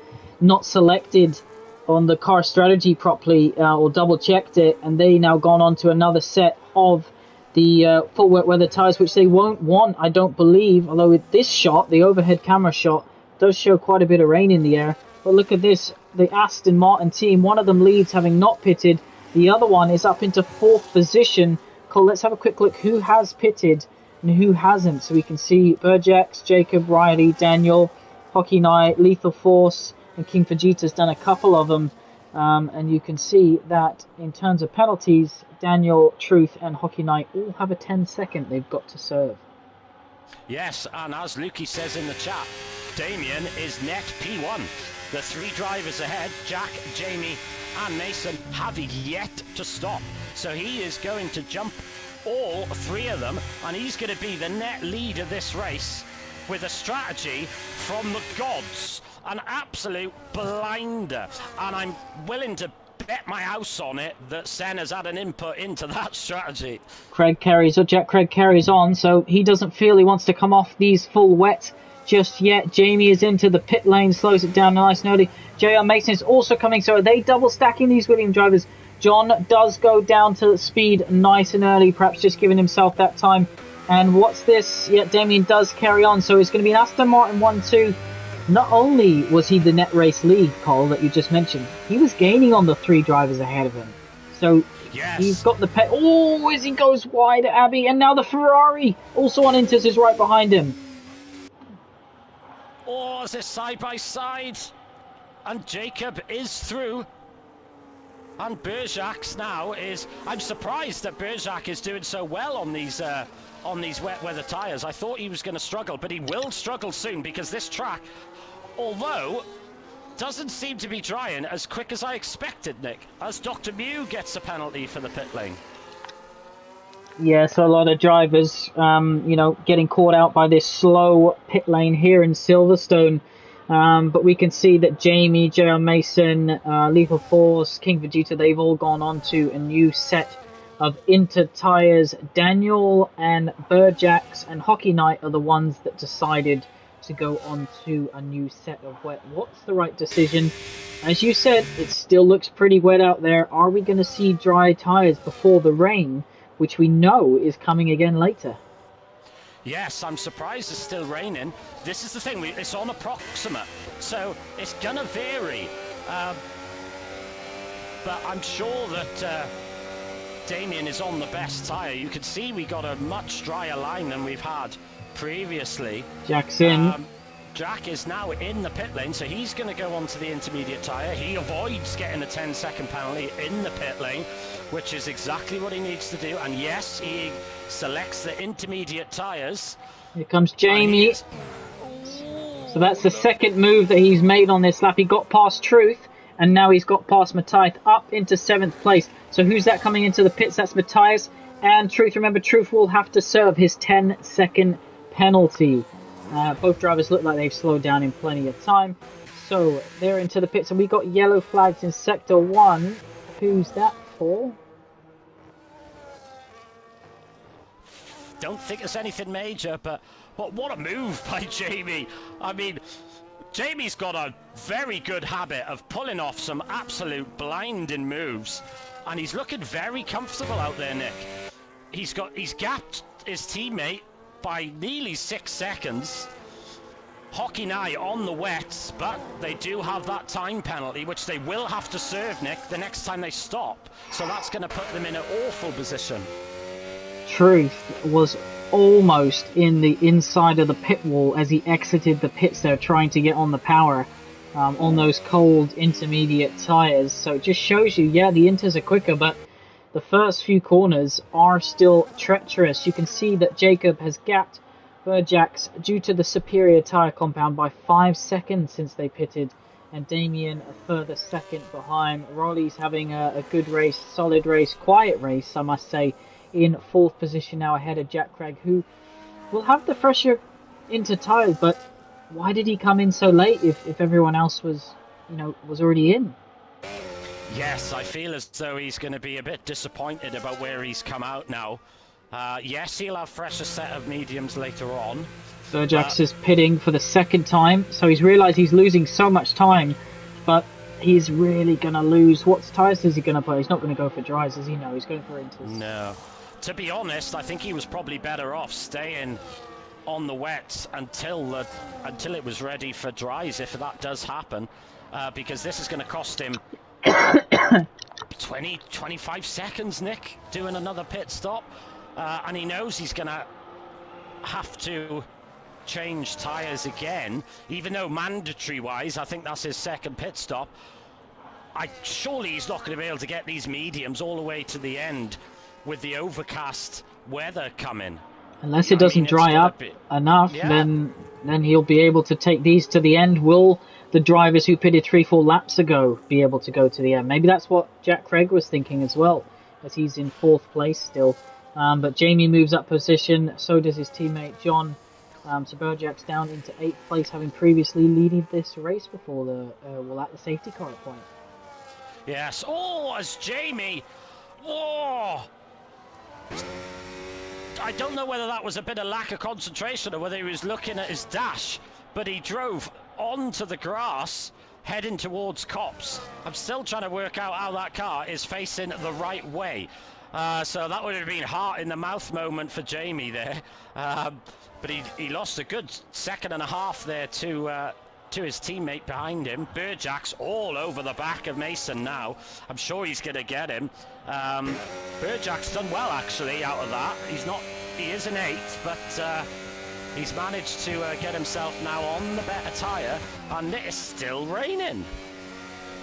not selected on the car strategy properly, or double checked it, and they now gone on to another set of the full wet weather tyres, which they won't want, I don't believe, although with this shot, the overhead camera shot, does show quite a bit of rain in the air. But look at this, the Aston Martin team, one of them leads having not pitted, the other one is up into 4th position. Cole, let's have a quick look who has pitted and who hasn't. So we can see Burjax, Jacob, Riley, Daniel, Hockey Knight, Lethal Force, and King Vegeta's done a couple of them. And you can see that in terms of penalties, Daniel, Truth, and Hockey Knight all have a 10-second they've got to serve. Yes, and as Lukey says in the chat, Damien is net P1. The 3 drivers ahead, Jack, Jamie, and Mason, have yet to stop. So he is going to jump all 3 of them, and he's going to be the net lead of this race with a strategy from the gods. An absolute blinder, and I'm willing to bet my house on it that Senna's had an input into that strategy. Jack Craig carries on, so he doesn't feel he wants to come off these full wets just yet. Jamie is into the pit lane, slows it down nice and early. JR Mason is also coming, so are they double stacking these Williams drivers? John does go down to speed nice and early, perhaps just giving himself that time. And what's this? Yeah, Damien does carry on, so it's going to be an Aston Martin 1-2. Not only was he the net race lead, Cole, that you just mentioned, he was gaining on the 3 drivers ahead of him. So yes. He's got the pet. Oh, as he goes wide at Abbey, and now the Ferrari also on Inters is right behind him. Oh, is this side by side? And Jacob is through. And Berjac's now is... I'm surprised that Berjac is doing so well on these wet weather tyres. I thought he was going to struggle, but he will struggle soon because this track, although, doesn't seem to be drying as quick as I expected, Nick, as Dr. Mew gets a penalty for the pit lane. Yeah, so a lot of drivers, getting caught out by this slow pit lane here in Silverstone. But we can see that Jamie, JR Mason, Lethal Force, King Vegeta, they've all gone on to a new set of Inter tyres. Daniel and Berjax and Hockey Knight are the ones that decided to go on to a new set of wet. What's the right decision? As you said, it still looks pretty wet out there. Are we going to see dry tyres before the rain, which we know is coming again later? Yes, I'm surprised it's still raining. This is the thing, it's on approximate, so it's gonna vary. But I'm sure that Damien is on the best tyre. You can see we got a much drier line than we've had previously. Jack's in. Jack is now in the pit lane, so he's going to go onto the intermediate tyre. He avoids getting a 10-second penalty in the pit lane, which is exactly what he needs to do. And yes, he selects the intermediate tyres. Here comes Jamie. So that's the second move that he's made on this lap. He got past Truth, and now he's got past Matthias up into 7th place. So who's that coming into the pits? That's Matthias and Truth. Remember, Truth will have to serve his 10-second penalty. Both drivers look like they've slowed down in plenty of time. So they're into the pits, and we got yellow flags in Sector 1. Who's that for? Don't think it's anything major, but what a move by Jamie. I mean, Jamie's got a very good habit of pulling off some absolute blinding moves, and he's looking very comfortable out there, Nick. He's gapped his teammate by nearly 6 seconds. Hockey Knight on the wets, but they do have that time penalty, which they will have to serve, Nick, the next time they stop. So that's going to put them in an awful position. Truth was almost in the inside of the pit wall as he exited the pits there, trying to get on the power on those cold intermediate tyres. So it just shows you, yeah, the Inters are quicker, but the first few corners are still treacherous. You can see that Jacob has gapped Berjax due to the superior tyre compound by 5 seconds since they pitted, and Damien a further second behind. Rolly's having a good race, solid race, quiet race, I must say, in 4th position now ahead of Jack Craig, who will have the fresher Inter tyres, but why did he come in so late if everyone else was already in? Yes, I feel as though he's going to be a bit disappointed about where he's come out now. Yes, he'll have fresher set of mediums later on. Berjax is pitting for the second time, so he's realised he's losing so much time, but he's really going to lose. What tyres is he going to put? He's not going to go for dries, is he? No, he's going for Inters. No. To be honest, I think he was probably better off staying on the wets until it was ready for dries, if that does happen, because this is going to cost him 25 seconds, Nick, doing another pit stop. And he knows he's going to have to change tyres again, even though mandatory-wise, I think that's his second pit stop. Surely he's not going to be able to get these mediums all the way to the end with the overcast weather coming. Unless it doesn't dry up enough, yeah. then he'll be able to take these to the end. Will the drivers who pitted 3-4 laps ago be able to go to the end? Maybe that's what Jack Craig was thinking as well, as he's in 4th place still. But Jamie moves up position, so does his teammate John. So Berjack's down into 8th place, having previously leaded this race before at the safety car point. Yes. Oh, as Jamie. Oh. I don't know whether that was a bit of lack of concentration or whether he was looking at his dash, but he drove onto the grass heading towards Cops. I'm still trying to work out how that car is facing the right way. So that would have been heart in the mouth moment for Jamie there. But he lost a good second and a half there to his teammate behind him. Burjack's all over the back of Mason now. I'm sure he's going to get him. Burjack's done well actually out of that. He is an 8th, but he's managed to get himself now on the better tyre, and it is still raining.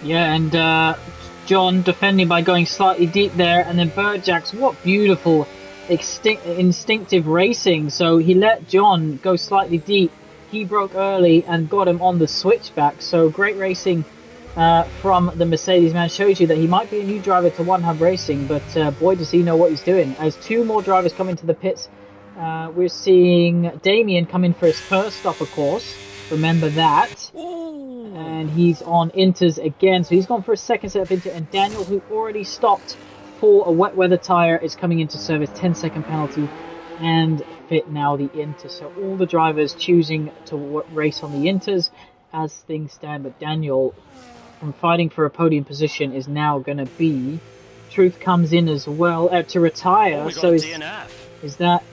Yeah, and John defending by going slightly deep there, and then Burjack's, what beautiful instinctive racing. So he let John go slightly deep. He broke early and got him on the switchback. So great racing from the Mercedes man. Shows you that he might be a new driver to One Hub Racing, but boy does he know what he's doing. As 2 more drivers come into the pits, we're seeing Damien come in for his first stop, of course. Remember that. Ooh. And he's on inters again. So he's gone for a second set of inter. And Daniel, who already stopped for a wet weather tyre, is coming into service. 10-second penalty and fit now the inter. So all the drivers choosing to race on the inters as things stand. But Daniel, from fighting for a podium position, is now going to be... Truth comes in as well to retire. So is that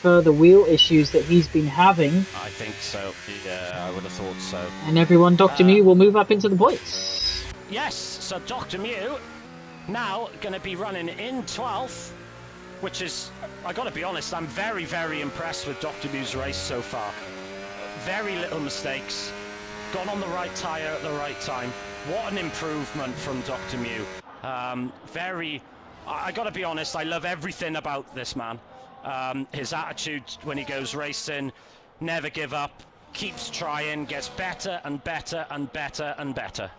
further wheel issues that he's been having? I think so. Yeah, I would have thought so. And everyone, Dr. Mew will move up into the points. Yes, so Dr. Mew now going to be running in 12th, which is, I got to be honest, I'm very, very impressed with Dr. Mew's race so far. Very little mistakes, gone on the right tyre at the right time. What an improvement from Dr. Mew. I got to be honest, I love everything about this man. His attitude when he goes racing, never give up, keeps trying, gets better and better and better and better.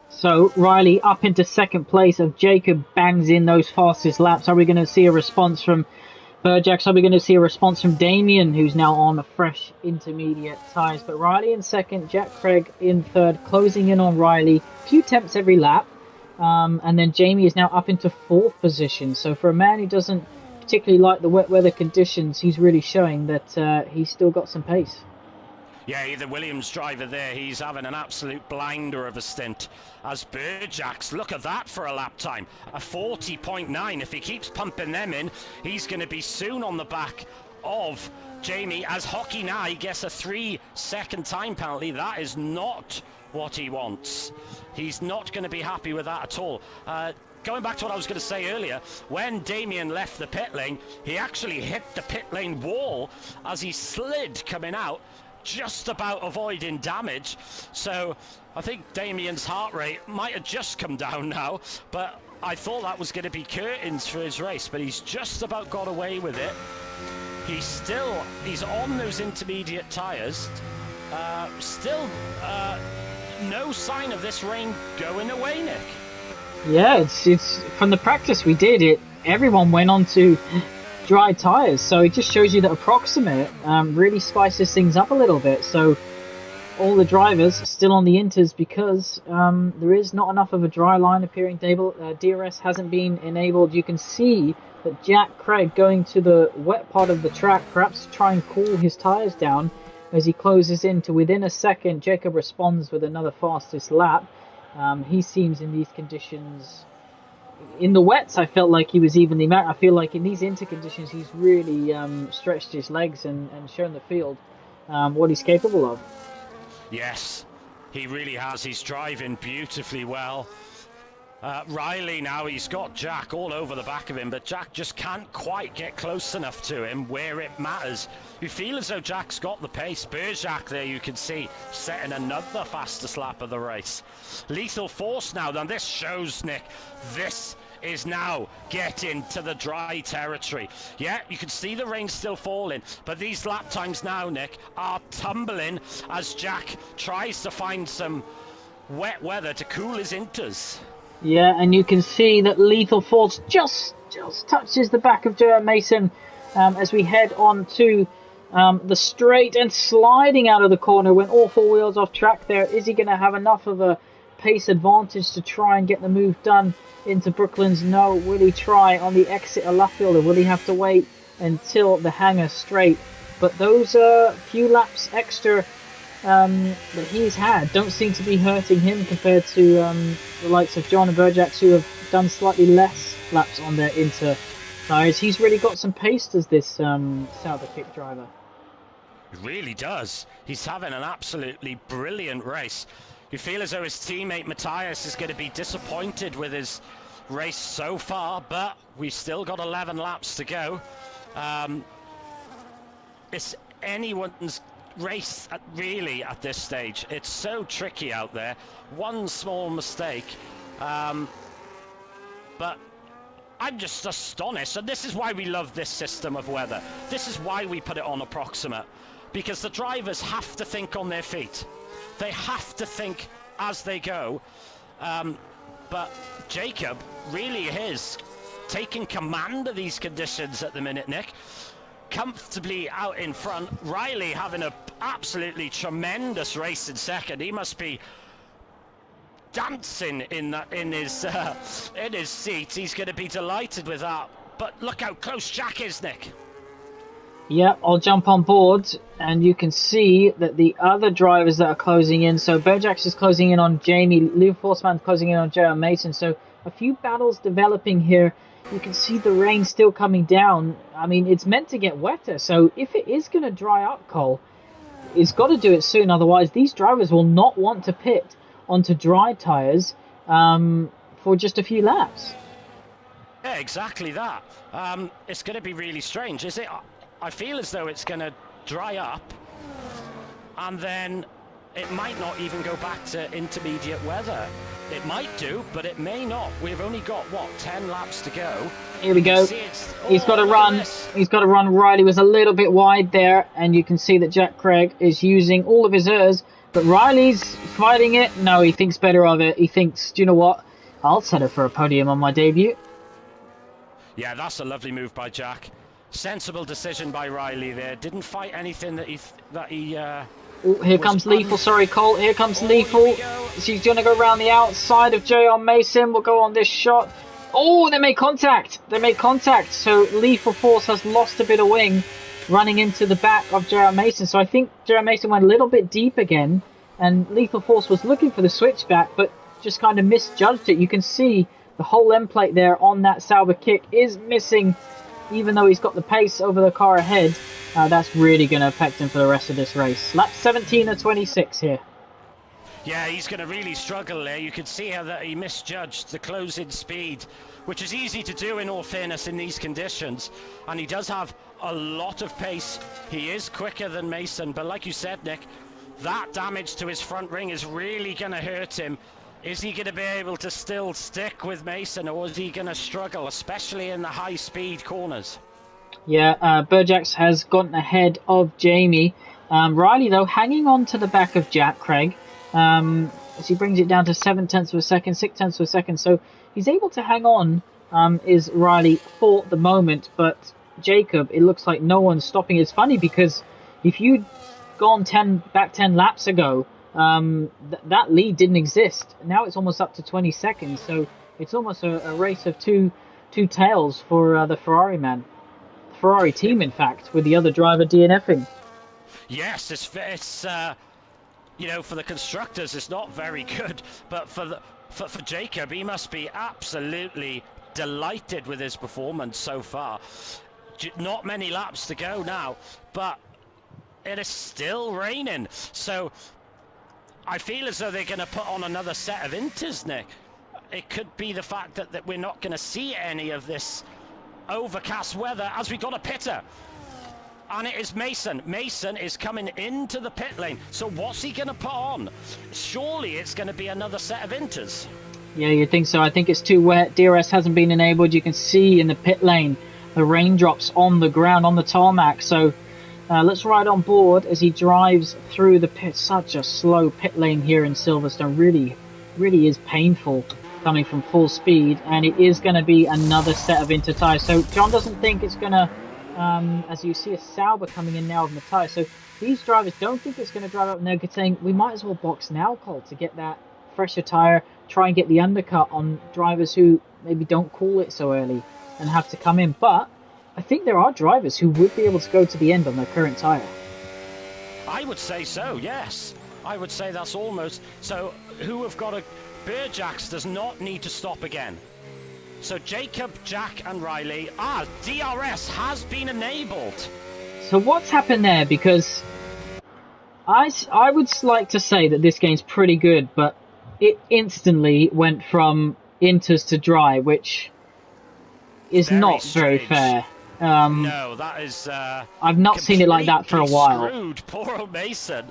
So Riley up into second place as Jacob bangs in those fastest laps. Are we going to see a response from Burjack? Are we going to see a response from Damien, who's now on fresh intermediate tyres? But Riley in second, Jack Craig in third, closing in on Riley. Few temps every lap. And then Jamie is now up into 4th position. So for a man who doesn't particularly like the wet weather conditions, he's really showing that he's still got some pace. Yeah, the Williams driver there, he's having an absolute blinder of a stint. As Burjack's, look at that for a lap time. A 40.9. If he keeps pumping them in, he's going to be soon on the back of Jamie. As Hockey Nye gets a 3-second time penalty. That is not what he wants. He's not going to be happy with that at all. Going back to what I was going to say earlier, when Damien left the pit lane, he actually hit the pit lane wall as he slid coming out, just about avoiding damage. So I think Damien's heart rate might have just come down now, but I thought that was going to be curtains for his race, but he's just about got away with it. He's on those intermediate tyres. No sign of this rain going away, Nick. Yeah, it's from the practice we did, everyone went on to dry tyres, so it just shows you that approximate really spices things up a little bit. So all the drivers still on the inters because there is not enough of a dry line appearing. DRS hasn't been enabled. You can see that Jack Craig going to the wet part of the track, perhaps to try and cool his tyres down as he closes in to within a second. Jacob responds with another fastest lap. He seems in these conditions, in the wets, I felt like he was evenly matched. I feel like in these inter conditions, he's really stretched his legs and shown the field what he's capable of. Yes, he really has. He's driving beautifully well. Riley now, he's got Jack all over the back of him, but Jack just can't quite get close enough to him where it matters. You feel as though Jack's got the pace. Burjack there, you can see, setting another fastest lap of the race. Lethal Force now, then this shows, Nick, this is now getting to the dry territory. Yeah, you can see the rain still falling, but these lap times now, Nick, are tumbling as Jack tries to find some wet weather to cool his inters. Yeah, and you can see that Lethal Force just touches the back of Joe Mason as we head on to the straight and sliding out of the corner when all 4 wheels off track there. Is he going to have enough of a pace advantage to try and get the move done into Brooklands? No. Will he try on the exit of Luffield, or will he have to wait until the hangar straight? But those few laps extra that he's had don't seem to be hurting him compared to the likes of John and Burjax, who have done slightly less laps on their inter tyres. He's really got some pace as this Sauber kick driver. He really does. He's having an absolutely brilliant race. You feel as though his teammate Matthias is going to be disappointed with his race so far, but we've still got 11 laps to go. It's anyone's race really at this stage. It's so tricky out there. One small mistake, but I'm just astonished, and this is why we love this system of weather. This is why we put it on approximate, because the drivers have to think on their feet. They have to think as they go. But Jacob really is taking command of these conditions at the minute, Nick. Comfortably out in front. Riley having an absolutely tremendous race in second. He must be dancing in his seat. He's going to be delighted with that. But look how close Jack is, Nick. Yeah, I'll jump on board, and you can see that the other drivers that are closing in. So Burjax is closing in on Jamie, Lou Forsman closing in on J.R. Mason. So a few battles developing here. You can see the rain still coming down. I mean, it's meant to get wetter, so if it is going to dry up, Cole, it's got to do it soon. Otherwise, these drivers will not want to pit onto dry tyres for just a few laps. Yeah, exactly that. It's going to be really strange, is it? I feel as though it's going to dry up, and then it might not even go back to intermediate weather. It might do, but it may not. We've only got, what, 10 laps to go. Here we go. He's got to run. He's got to run. Riley was a little bit wide there, and you can see that Jack Craig is using all of his errs, but Riley's fighting it. No, he thinks better of it. He thinks, do you know what? I'll settle for a podium on my debut. Yeah, that's a lovely move by Jack. Sensible decision by Riley there. Didn't fight anything that he Oh, here comes Lethal. Sorry, Cole. Here comes Lethal. She's going to go around the outside of J.R. Mason. We'll go on this shot. Oh, they made contact. They made contact. So Lethal Force has lost a bit of wing running into the back of J.R. Mason. So I think J.R. Mason went a little bit deep again. And Lethal Force was looking for the switchback, but just kind of misjudged it. You can see the whole end plate there on that Sauber kick is missing. Even though he's got the pace over the car ahead, that's really going to affect him for the rest of this race. Lap 17 of 26 here. Yeah, he's going to really struggle there. You can see how that he misjudged the closing speed, which is easy to do in all fairness in these conditions. And he does have a lot of pace. He is quicker than Mason, but like you said, Nick, that damage to his front ring is really going to hurt him. Is he going to be able to still stick with Mason, or is he going to struggle, especially in the high-speed corners? Yeah, Burjax has gotten ahead of Jamie. Riley, though, hanging on to the back of Jack Craig as he brings it down to 7/10 of a second, 6/10 of a second. So he's able to hang on, is Riley, for the moment. But Jacob, it looks like no one's stopping. It's funny because if you'd gone 10 laps ago, that lead didn't exist. Now it's almost up to 20 seconds, so it's almost a race of two tails for the Ferrari team, in fact, with the other driver DNFing. Yes, it's for the constructors it's not very good, but for Jacob, he must be absolutely delighted with his performance so far. Not many laps to go now, but it is still raining, so I feel as though they're going to put on another set of inters, Nick. It could be the fact that we're not going to see any of this overcast weather as we got a pitter. And it is Mason. Mason is coming into the pit lane. So what's he going to put on? Surely it's going to be another set of inters. Yeah, you think so. I think it's too wet. DRS hasn't been enabled. You can see in the pit lane the raindrops on the ground, on the tarmac. So let's ride on board as he drives through the pit. Such a slow pit lane here in Silverstone. Really, really is painful coming from full speed. And it is going to be another set of inter tyres. So John doesn't think it's going to, as you see a Sauber coming in now with Matthias. So these drivers don't think it's going to drive up, and they're saying, we might as well box now, Cole, to get that fresher tyre, try and get the undercut on drivers who maybe don't call it so early and have to come in. But I think there are drivers who would be able to go to the end on their current tyre. I would say so, yes. I would say that's almost... So, who have got a... Burjax does not need to stop again. So, Jacob, Jack and Riley... DRS has been enabled. So what's happened there? Because I would like to say that this game's pretty good, but it instantly went from inters to dry, which is not very fair. No, that is... I've not seen it like that for a while. Screwed poor old Mason,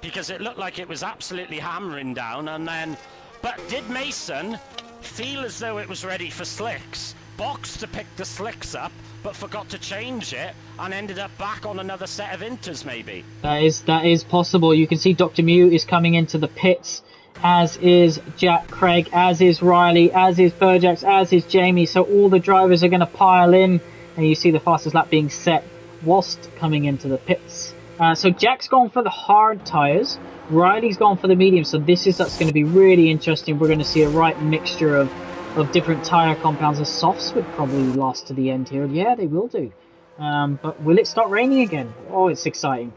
because it looked like it was absolutely hammering down, and then... But did Mason feel as though it was ready for slicks, boxed to pick the slicks up, but forgot to change it, and ended up back on another set of inters, maybe? That is possible. You can see Dr. Mew is coming into the pits, as is Jack Craig, as is Riley, as is Burjax, as is Jamie. So all the drivers are going to pile in, and you see the fastest lap being set whilst coming into the pits. So Jack's gone for the hard tyres, Riley's gone for the medium, so that's going to be really interesting. We're going to see a right mixture of different tyre compounds. The softs would probably last to the end here. Yeah, they will do. But will it start raining again? Oh, it's exciting.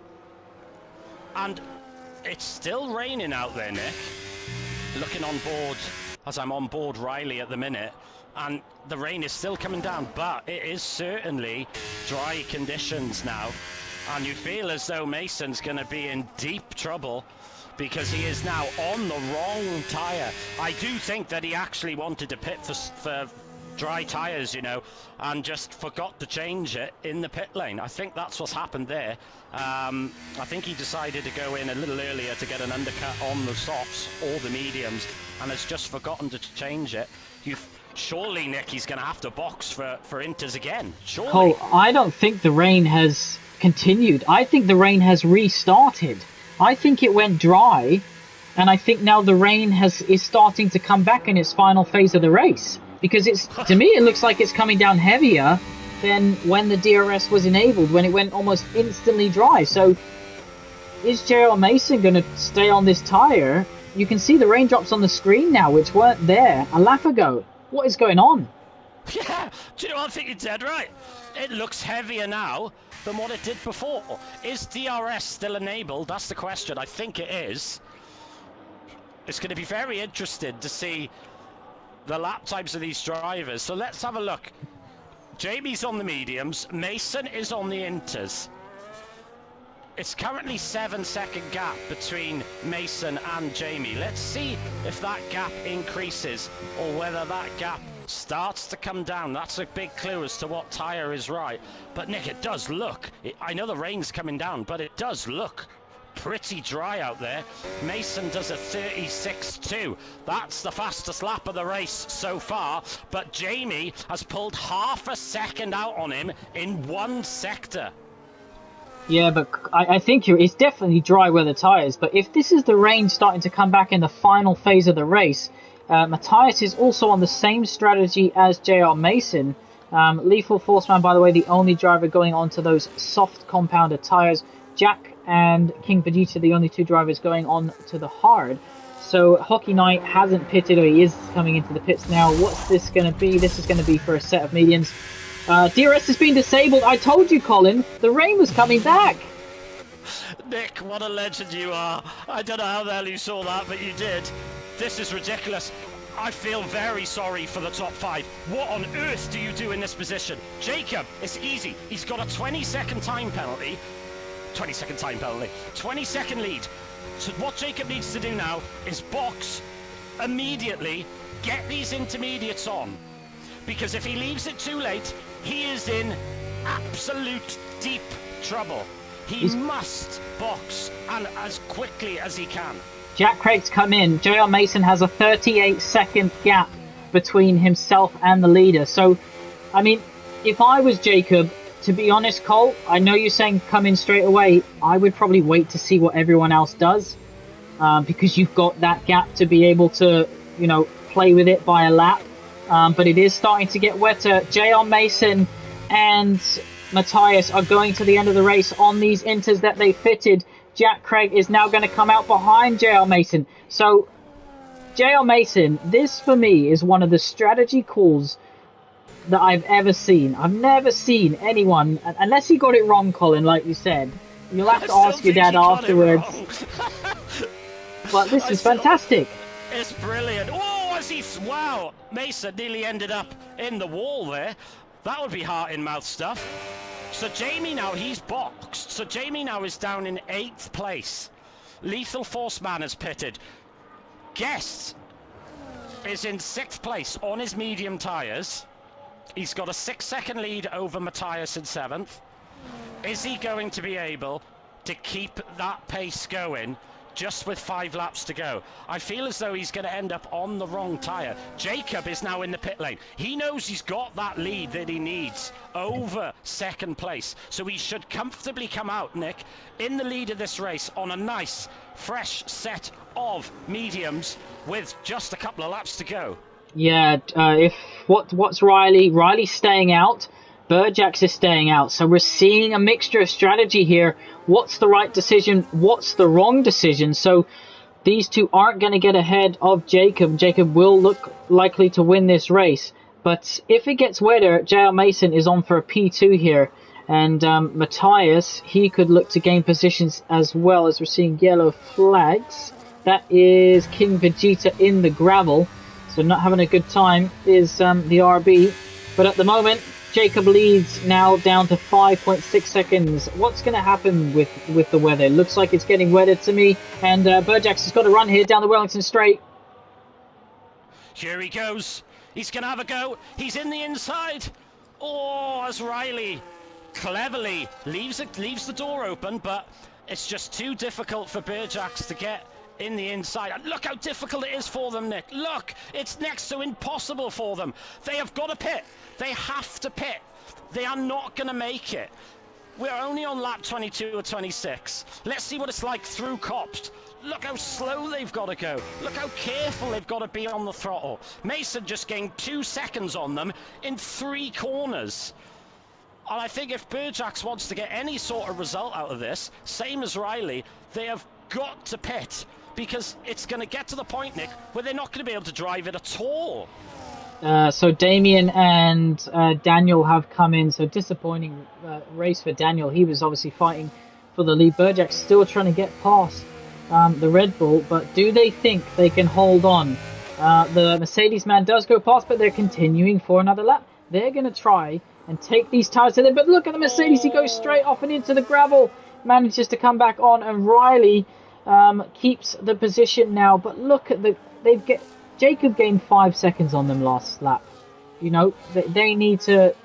And it's still raining out there, Nick. Looking on board, as I'm on board Riley at the minute, and the rain is still coming down, but it is certainly dry conditions now. And you feel as though Mason's going to be in deep trouble, because he is now on the wrong tyre. I do think that he actually wanted to pit for dry tyres, you know, and just forgot to change it in the pit lane. I think that's what's happened there. I think he decided to go in a little earlier to get an undercut on the softs or the mediums, and has just forgotten to change it. Surely, Nick, he's going to have to box for inters again. Surely. Cole, I don't think the rain has continued. I think the rain has restarted. I think it went dry, and I think now the rain is starting to come back in its final phase of the race. Because to me, it looks like it's coming down heavier than when the DRS was enabled, when it went almost instantly dry. So, is JR Mason going to stay on this tyre? You can see the raindrops on the screen now, which weren't there a lap ago. What is going on? Yeah, do you know what? I think you're dead right. It looks heavier now than what it did before. Is DRS still enabled? That's the question. I think it is. It's going to be very interesting to see the lap times of these drivers. So let's have a look. Jamie's on the mediums. Mason is on the inters. It's currently 7-second gap between Mason and Jamie. Let's see if that gap increases or whether that gap starts to come down. That's a big clue as to what tyre is right. But Nick, it does look, I know the rain's coming down, but it does look pretty dry out there. Mason does a 36.2. That's the fastest lap of the race so far, but Jamie has pulled half a second out on him in one sector. Yeah, but I think it's definitely dry weather tyres, but if this is the rain starting to come back in the final phase of the race, Matthias is also on the same strategy as JR Mason. Lethal Forceman, by the way, the only driver going onto those soft compounded tyres. Jack and King Vegeta, the only two drivers going on to the hard. So Hockey Knight hasn't pitted, or he is coming into the pits now. What's this going to be? This is going to be for a set of mediums. DRS has been disabled. I told you, Colin, the rain was coming back. Nick, what a legend you are. I don't know how the hell you saw that, but you did. This is ridiculous. I feel very sorry for the top five. What on earth do you do in this position? Jacob, it's easy. He's got a 20-second time penalty. 20-second time penalty. 20-second lead. So what Jacob needs to do now is box immediately, get these intermediates on. Because if he leaves it too late, he is in absolute deep trouble. He must box, and as quickly as he can. Jack Craig's come in. JR Mason has a 38-second gap between himself and the leader. So, I mean, if I was Jacob, to be honest, Cole, I know you're saying come in straight away. I would probably wait to see what everyone else does, because you've got that gap to be able to, you know, play with it by a lap. But it is starting to get wetter. JR Mason and Matthias are going to the end of the race on these inters that they fitted. Jack Craig is now going to come out behind JL Mason. So, JL Mason, this for me is one of the strategy calls that I've ever seen. I've never seen anyone, unless he got it wrong, Colin, like you said. You'll have to ask your dad afterwards. But this is fantastic. It's brilliant. Oh, wow, Mason nearly ended up in the wall there. That would be heart-in-mouth stuff. So Jamie now, he's boxed. So Jamie now is down in 8th place. Lethal Force Man is pitted. Guest is in 6th place on his medium tyres. He's got a 6-second lead over Matthias in 7th. Is he going to be able to keep that pace going just with 5 laps to go? I feel as though he's going to end up on the wrong tyre. Jacob is now in the pit lane. He knows he's got that lead that he needs over 2nd place. So he should comfortably come out, Nick, in the lead of this race on a nice, fresh set of mediums with just a couple of laps to go. Yeah, what's Riley? Riley's staying out. Burjax is staying out. So we're seeing a mixture of strategy here. What's the right decision? What's the wrong decision? So these two aren't going to get ahead of Jacob. Jacob will look likely to win this race. But if it gets wetter, JL Mason is on for a P2 here. And Matthias, he could look to gain positions as well, as we're seeing yellow flags. That is King Vegeta in the gravel. So not having a good time is the RB. But at the moment, Jacob leads now down to 5.6 seconds. What's going to happen with the weather? It looks like it's getting wetter to me. And Burjax has got to run here down the Wellington Straight. Here he goes. He's going to have a go. He's in the inside. Oh, as Riley cleverly leaves the door open, but it's just too difficult for Burjax to get in the inside. And look how difficult it is for them, Nick. Look, it's next to impossible for them. They have got to pit. They have to pit. They are not going to make it. We're only on lap 22 or 26. Let's see what it's like through Copse. Look how slow they've got to go. Look how careful they've got to be on the throttle. Mason just gained 2 seconds on them in 3 corners. And I think if Burjax wants to get any sort of result out of this, same as Riley, they have got to pit. Because it's going to get to the point, Nick, where they're not going to be able to drive it at all. So Damien and Daniel have come in. So disappointing race for Daniel. He was obviously fighting for the lead. Burjax still trying to get past the Red Bull. But do they think they can hold on? The Mercedes man does go past, but they're continuing for another lap. They're going to try and take these tires to them. But look at the Mercedes. He goes straight off and into the gravel. Manages to come back on. And Riley keeps the position now, but look at Jacob gained 5 seconds on them last lap. You know, they need to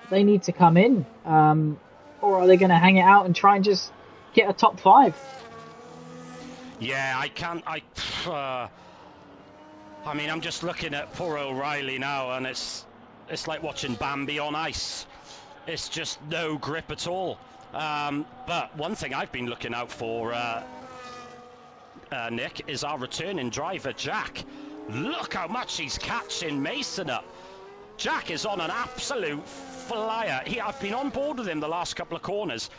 come in, or are they going to hang it out and try and just get a top 5? Yeah, I can't. I mean, I'm just looking at poor O'Reilly now, and it's like watching Bambi on ice. It's just no grip at all. But one thing I've been looking out for, Nick, is our returning driver, Jack. Look how much he's catching Mason up. Jack is on an absolute flyer. I've been on board with him the last couple of corners,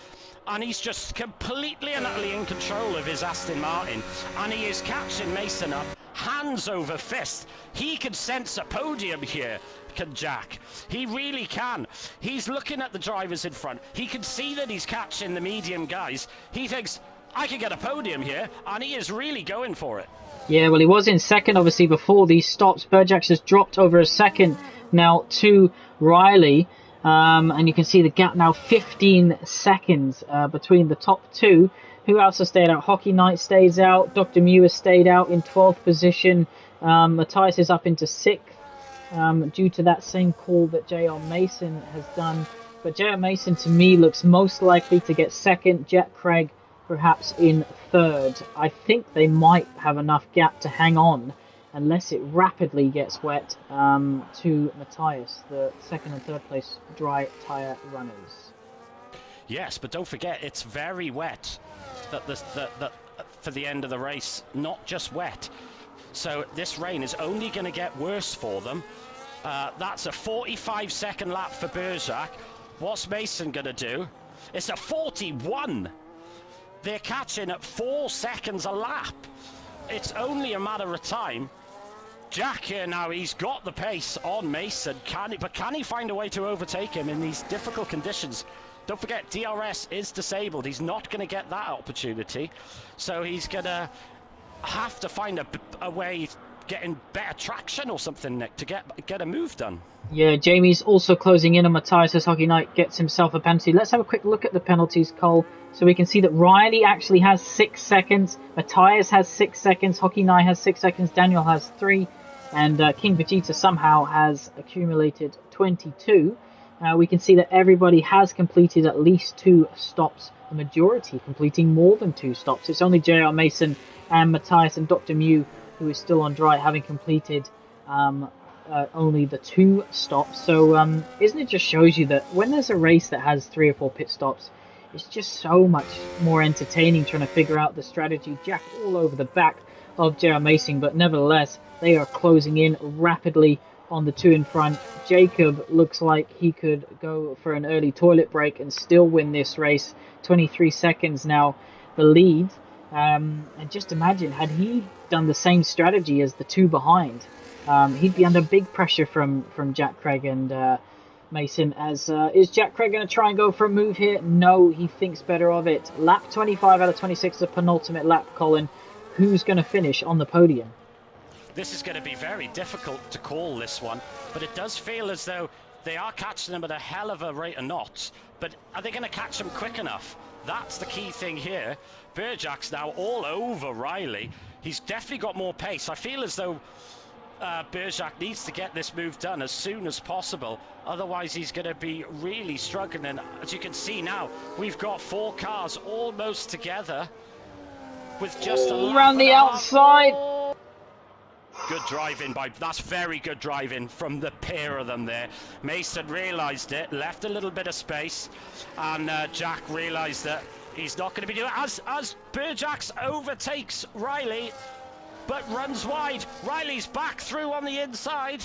and he's just completely and utterly in control of his Aston Martin, and he is catching Mason up hands over fist. He can sense a podium here, can Jack. He really can. He's looking at the drivers in front. He can see that he's catching the medium guys. He thinks, I could get a podium here, and he is really going for it. Yeah, well, he was in second, obviously, before these stops. Burjax has dropped over a second now to Riley, and you can see the gap now 15 seconds between the top two. Who else has stayed out? Hockey Knight stays out. Dr. Mew has stayed out in 12th position. Matthias is up into 6th due to that same call that J.R. Mason has done. But J.R. Mason, to me, looks most likely to get second. Jack Craig perhaps in third. I think they might have enough gap to hang on unless it rapidly gets wet to Matthias, the second and third place dry tyre runners. Yes, but don't forget, it's very wet that for the end of the race, not just wet. So this rain is only going to get worse for them. That's a 45-second lap for Bergerac. What's Mason going to do? It's a 41. They're catching at 4 seconds a lap. It's only a matter of time. Jack here now, he's got the pace on Mason, but can he find a way to overtake him in these difficult conditions? Don't forget, DRS is disabled. He's not going to get that opportunity. So he's going to have to find a way getting better traction or something, Nick, to get a move done. Yeah, Jamie's also closing in on Matthias as Hockey Knight gets himself a penalty. Let's have a quick look at the penalties, Cole. So we can see that Riley actually has 6 seconds, Matthias has 6 seconds, Hockey Knight has 6 seconds, Daniel has 3, and King Vegeta somehow has accumulated 22. We can see that everybody has completed at least 2 stops, the majority completing more than 2 stops. It's only JR Mason and Matthias and Dr. Mew who is still on dry, having completed only the 2 stops. So isn't it just shows you that when there's a race that has 3 or 4 pit stops, it's just so much more entertaining trying to figure out the strategy. Jack all over the back of JR Mason, but nevertheless they are closing in rapidly on the 2 in front. Jacob looks like he could go for an early toilet break and still win this race. 23 seconds now the lead. And just imagine, had he done the same strategy as the 2 behind, he'd be under big pressure from Jack Craig and Mason. As is Jack Craig going to try and go for a move here? No, he thinks better of it. Lap 25 out of 26, the penultimate lap, Colin. Who's going to finish on the podium? This is going to be very difficult to call, this one, but it does feel as though they are catching them at a hell of a rate of knots. But are they going to catch them quick enough? That's the key thing here. Burjack's now all over Riley. He's definitely got more pace. I feel as though Burjack needs to get this move done as soon as possible. Otherwise, he's going to be really struggling. And as you can see now, we've got 4 cars almost together with just around the outside. Good driving that's very good driving from the pair of them there. Mason realised it, left a little bit of space, and Jack realised that he's not going to be doing it as Burjack overtakes Riley, but runs wide. Riley's back through on the inside.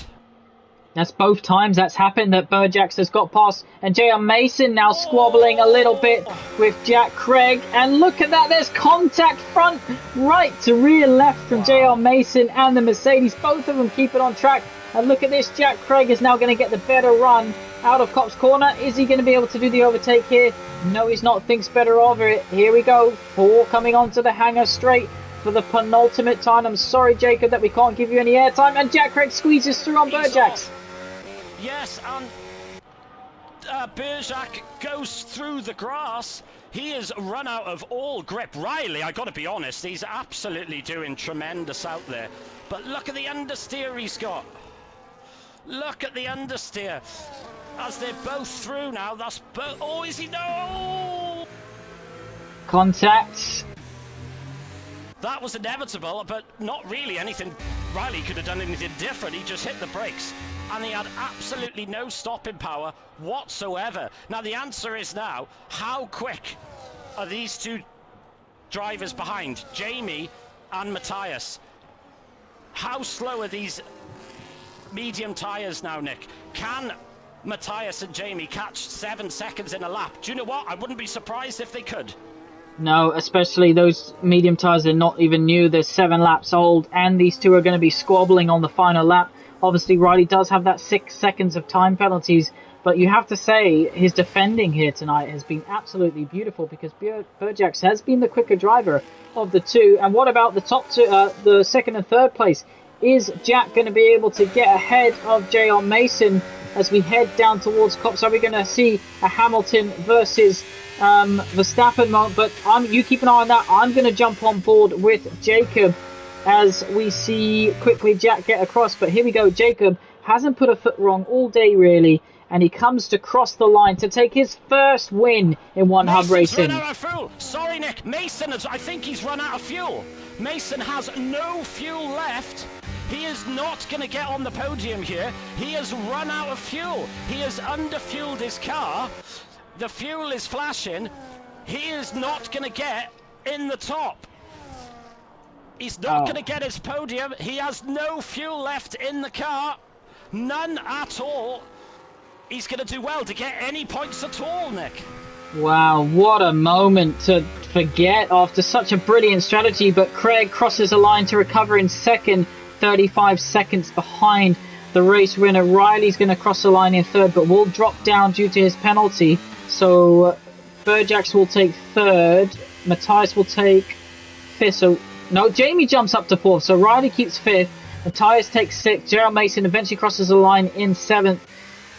That's both times that's happened that Burjack has got past, and JR Mason now squabbling a little bit with Jack Craig. And look at that, there's contact front right to rear left from JR Mason and the Mercedes. Both of them keep it on track. And look at this, Jack Craig is now going to get the better run out of Cop's corner. Is he going to be able to do the overtake here? No, he's not. Thinks better of it. Here we go. 4 coming onto the hangar straight for the penultimate time. I'm sorry, Jacob, that we can't give you any airtime. And Jack Craig squeezes through on Burjack. Yes, and Burjack goes through the grass. He has run out of all grip. Riley, I got to be honest, he's absolutely doing tremendous out there. But look at the understeer he's got. Look at the understeer. As they're both through now, that's both. Oh, is he? No! Contact. That was inevitable, but not really anything. Riley could have done anything different. He just hit the brakes, and he had absolutely no stopping power whatsoever. Now, the answer is now, how quick are these 2 drivers behind, Jamie and Matthias? How slow are these medium tyres now, Nick? Can Matthias and Jamie catch 7 seconds in a lap? Do you know what? I wouldn't be surprised if they could. No, especially those medium tyres are not even new. They're 7 laps old, and these 2 are going to be squabbling on the final lap. Obviously, Riley does have that 6 seconds of time penalties, but you have to say his defending here tonight has been absolutely beautiful, because Burjack has been the quicker driver of the 2. And what about the top 2, the 2nd and 3rd place? Is Jack going to be able to get ahead of JR Mason as we head down towards Cops? Are we going to see a Hamilton versus Verstappen moment? But you keep an eye on that. I'm going to jump on board with Jacob as we see quickly Jack get across. But here we go. Jacob hasn't put a foot wrong all day, really, and he comes to cross the line to take his first win in One Hub Racing. Run out of fuel. Sorry, Nick. Mason I think he's run out of fuel. Mason has no fuel left. He is not going to get on the podium here. He has run out of fuel. He has underfueled his car. The fuel is flashing. He is not going to get in the top. He's not going to get his podium. He has no fuel left in the car. None at all. He's going to do well to get any points at all, Nick. Wow, what a moment forget after such a brilliant strategy, but Craig crosses the line to recover in second, 35 seconds behind the race winner. Riley's going to cross the line in third, but will drop down due to his penalty. So Burjax will take third, Matthias will take fifth. So no, Jamie jumps up to fourth, so Riley keeps fifth, Matthias takes sixth, Gerald Mason eventually crosses the line in seventh,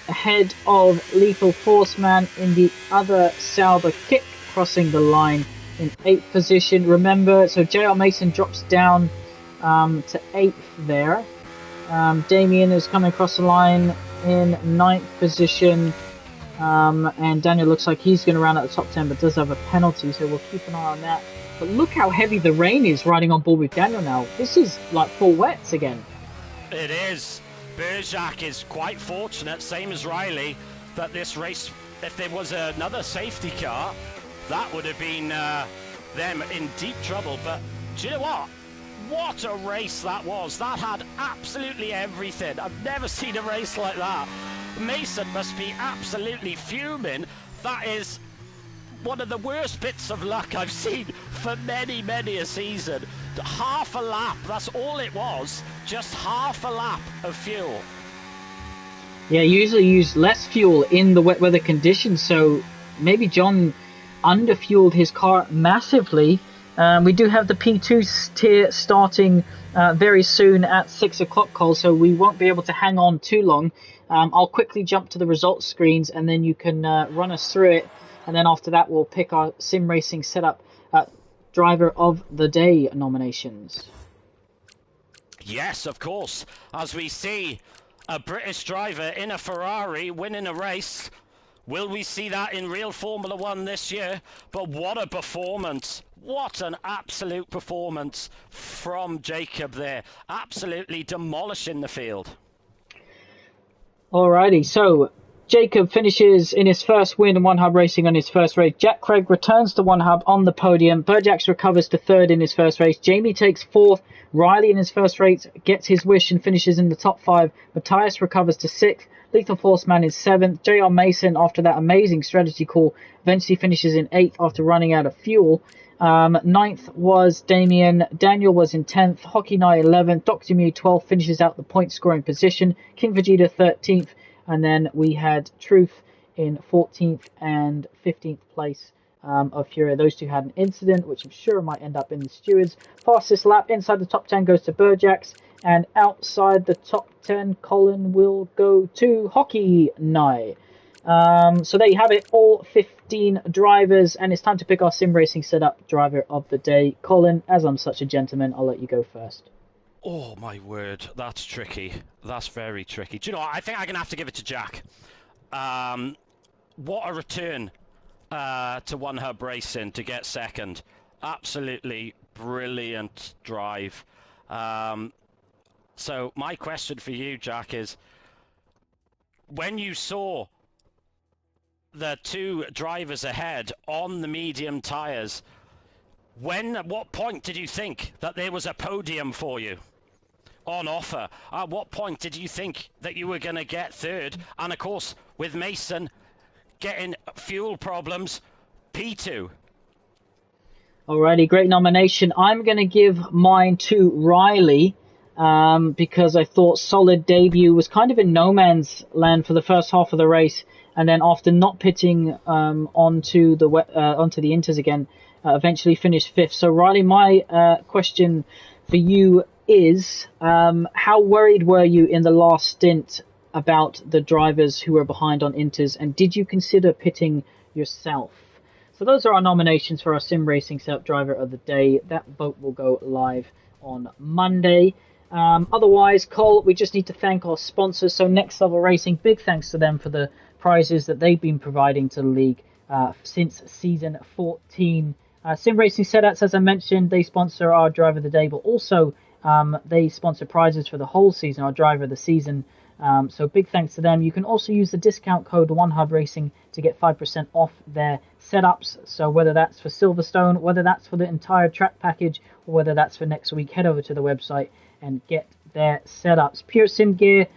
ahead of Lethal Forceman in the other Sauber kick, crossing the line in 8th position. Remember, so Gerald Mason drops down to 8th there. Damien is coming across the line in 9th position. And Daniel looks like he's going to round out the top 10, but does have a penalty, so we'll keep an eye on that. But look how heavy the rain is riding on board with Daniel now. This is like full wets again. It is. Berjak is quite fortunate, same as Riley, that this race, if there was another safety car, that would have been them in deep trouble. But do you know what? What a race that was. That had absolutely everything. I've never seen a race like that. Mason must be absolutely fuming. That is one of the worst bits of luck I've seen for many, many a season. Half a lap, that's all it was. Just half a lap of fuel. Yeah, usually use less fuel in the wet weather conditions, so maybe John underfueled his car massively. We do have the P2 tier starting very soon at 6 o'clock, Cole, so we won't be able to hang on too long. I'll quickly jump to the results screens and then you can run us through it. And then after that, we'll pick our sim racing setup driver of the day nominations. Yes, of course. As we see a British driver in a Ferrari winning a race. Will we see that in real Formula One this year? But what a performance. What an absolute performance from Jacob there. Absolutely demolishing the field. Alrighty, so Jacob finishes in his first win in One Hub Racing on his first race. Jack Craig returns to One Hub on the podium. Burjax recovers to third in his first race. Jamie takes fourth. Riley in his first race gets his wish and finishes in the top 5. Matthias recovers to 6th. Lethal Forceman is 7th. JR Mason, after that amazing strategy call, eventually finishes in 8th after running out of fuel. 9th was Damien. Daniel was in 10th. Hockey Knight 11th. Dr. Mew 12th, finishes out the point scoring position. King Vegeta 13th. And then we had Truth in 14th and 15th place of Fury. Those two had an incident, which I'm sure might end up in the stewards. Fastest lap inside the top 10 goes to Burjax. And outside the top 10, Colin will go to Hockey Night. So there you have it, all 15 drivers. And it's time to pick our sim racing setup driver of the day. Colin, as I'm such a gentleman, I'll let you go first. Oh, my word. That's tricky. That's very tricky. Do you know what? I think I'm going to have to give it to Jack. What a return to One Hub Racing to get second. Absolutely brilliant drive. So my question for you, Jack, is when you saw the two drivers ahead on the medium tyres, at what point did you think that there was a podium for you on offer? At what point did you think that you were going to get third? And of course, with Mason getting fuel problems, P2. Alrighty, great nomination. I'm going to give mine to Riley because I thought solid debut, was kind of in no man's land for the first half of the race, and then after not pitting onto the Inters again, eventually finished 5th. So Riley, my question for you is, how worried were you in the last stint about the drivers who were behind on Inters, and did you consider pitting yourself? So those are our nominations for our sim racing setup driver of the day. That vote will go live on Monday. Otherwise, Cole, we just need to thank our sponsors. So Next Level Racing, big thanks to them for the prizes that they've been providing to the league since season 14. Sim Racing Setups, as I mentioned, they sponsor our driver of the day, but also they sponsor prizes for the whole season, our driver of the season. So big thanks to them. You can also use the discount code OneHubRacing to get 5% off their setups. So whether that's for Silverstone, whether that's for the entire track package, or whether that's for next week, head over to the website and get their setups. Pure Sim Gear,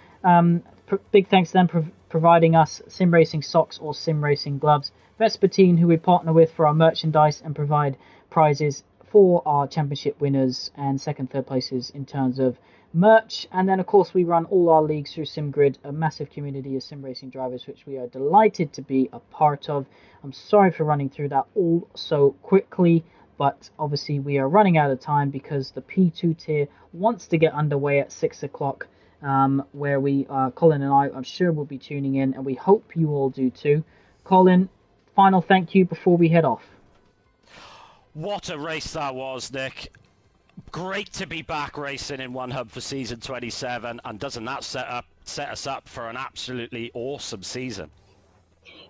big thanks to them providing us sim racing socks or sim racing gloves. Vespertine, who we partner with for our merchandise and provide prizes for our championship winners and second, third places in terms of merch. And then, of course, we run all our leagues through SimGrid, a massive community of sim racing drivers, which we are delighted to be a part of. I'm sorry for running through that all so quickly, but obviously we are running out of time because the P2 tier wants to get underway at 6 o'clock, where Colin and I'm sure will be tuning in, and we hope you all do too. Colin, final thank you before we head off. What a race that was, Nick. Great to be back racing in One Hub for season 27, and doesn't that set us up for an absolutely awesome season?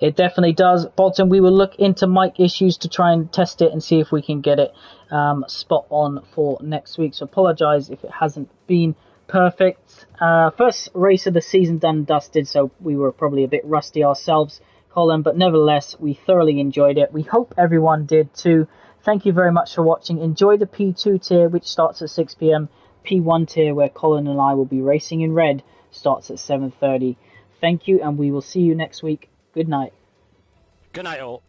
It definitely does. Bolton, we will look into mic issues to try and test it and see if we can get it spot on for next week. So apologise if it hasn't been perfect. First race of the season done and dusted, so we were probably a bit rusty ourselves, Colin, but nevertheless, we thoroughly enjoyed it. We hope everyone did too. Thank you very much for watching. Enjoy the P2 tier, which starts at 6 p.m. P1 tier, where Colin and I will be racing in red, starts at 7:30. Thank you, and we will see you next week. Good night. Good night, all.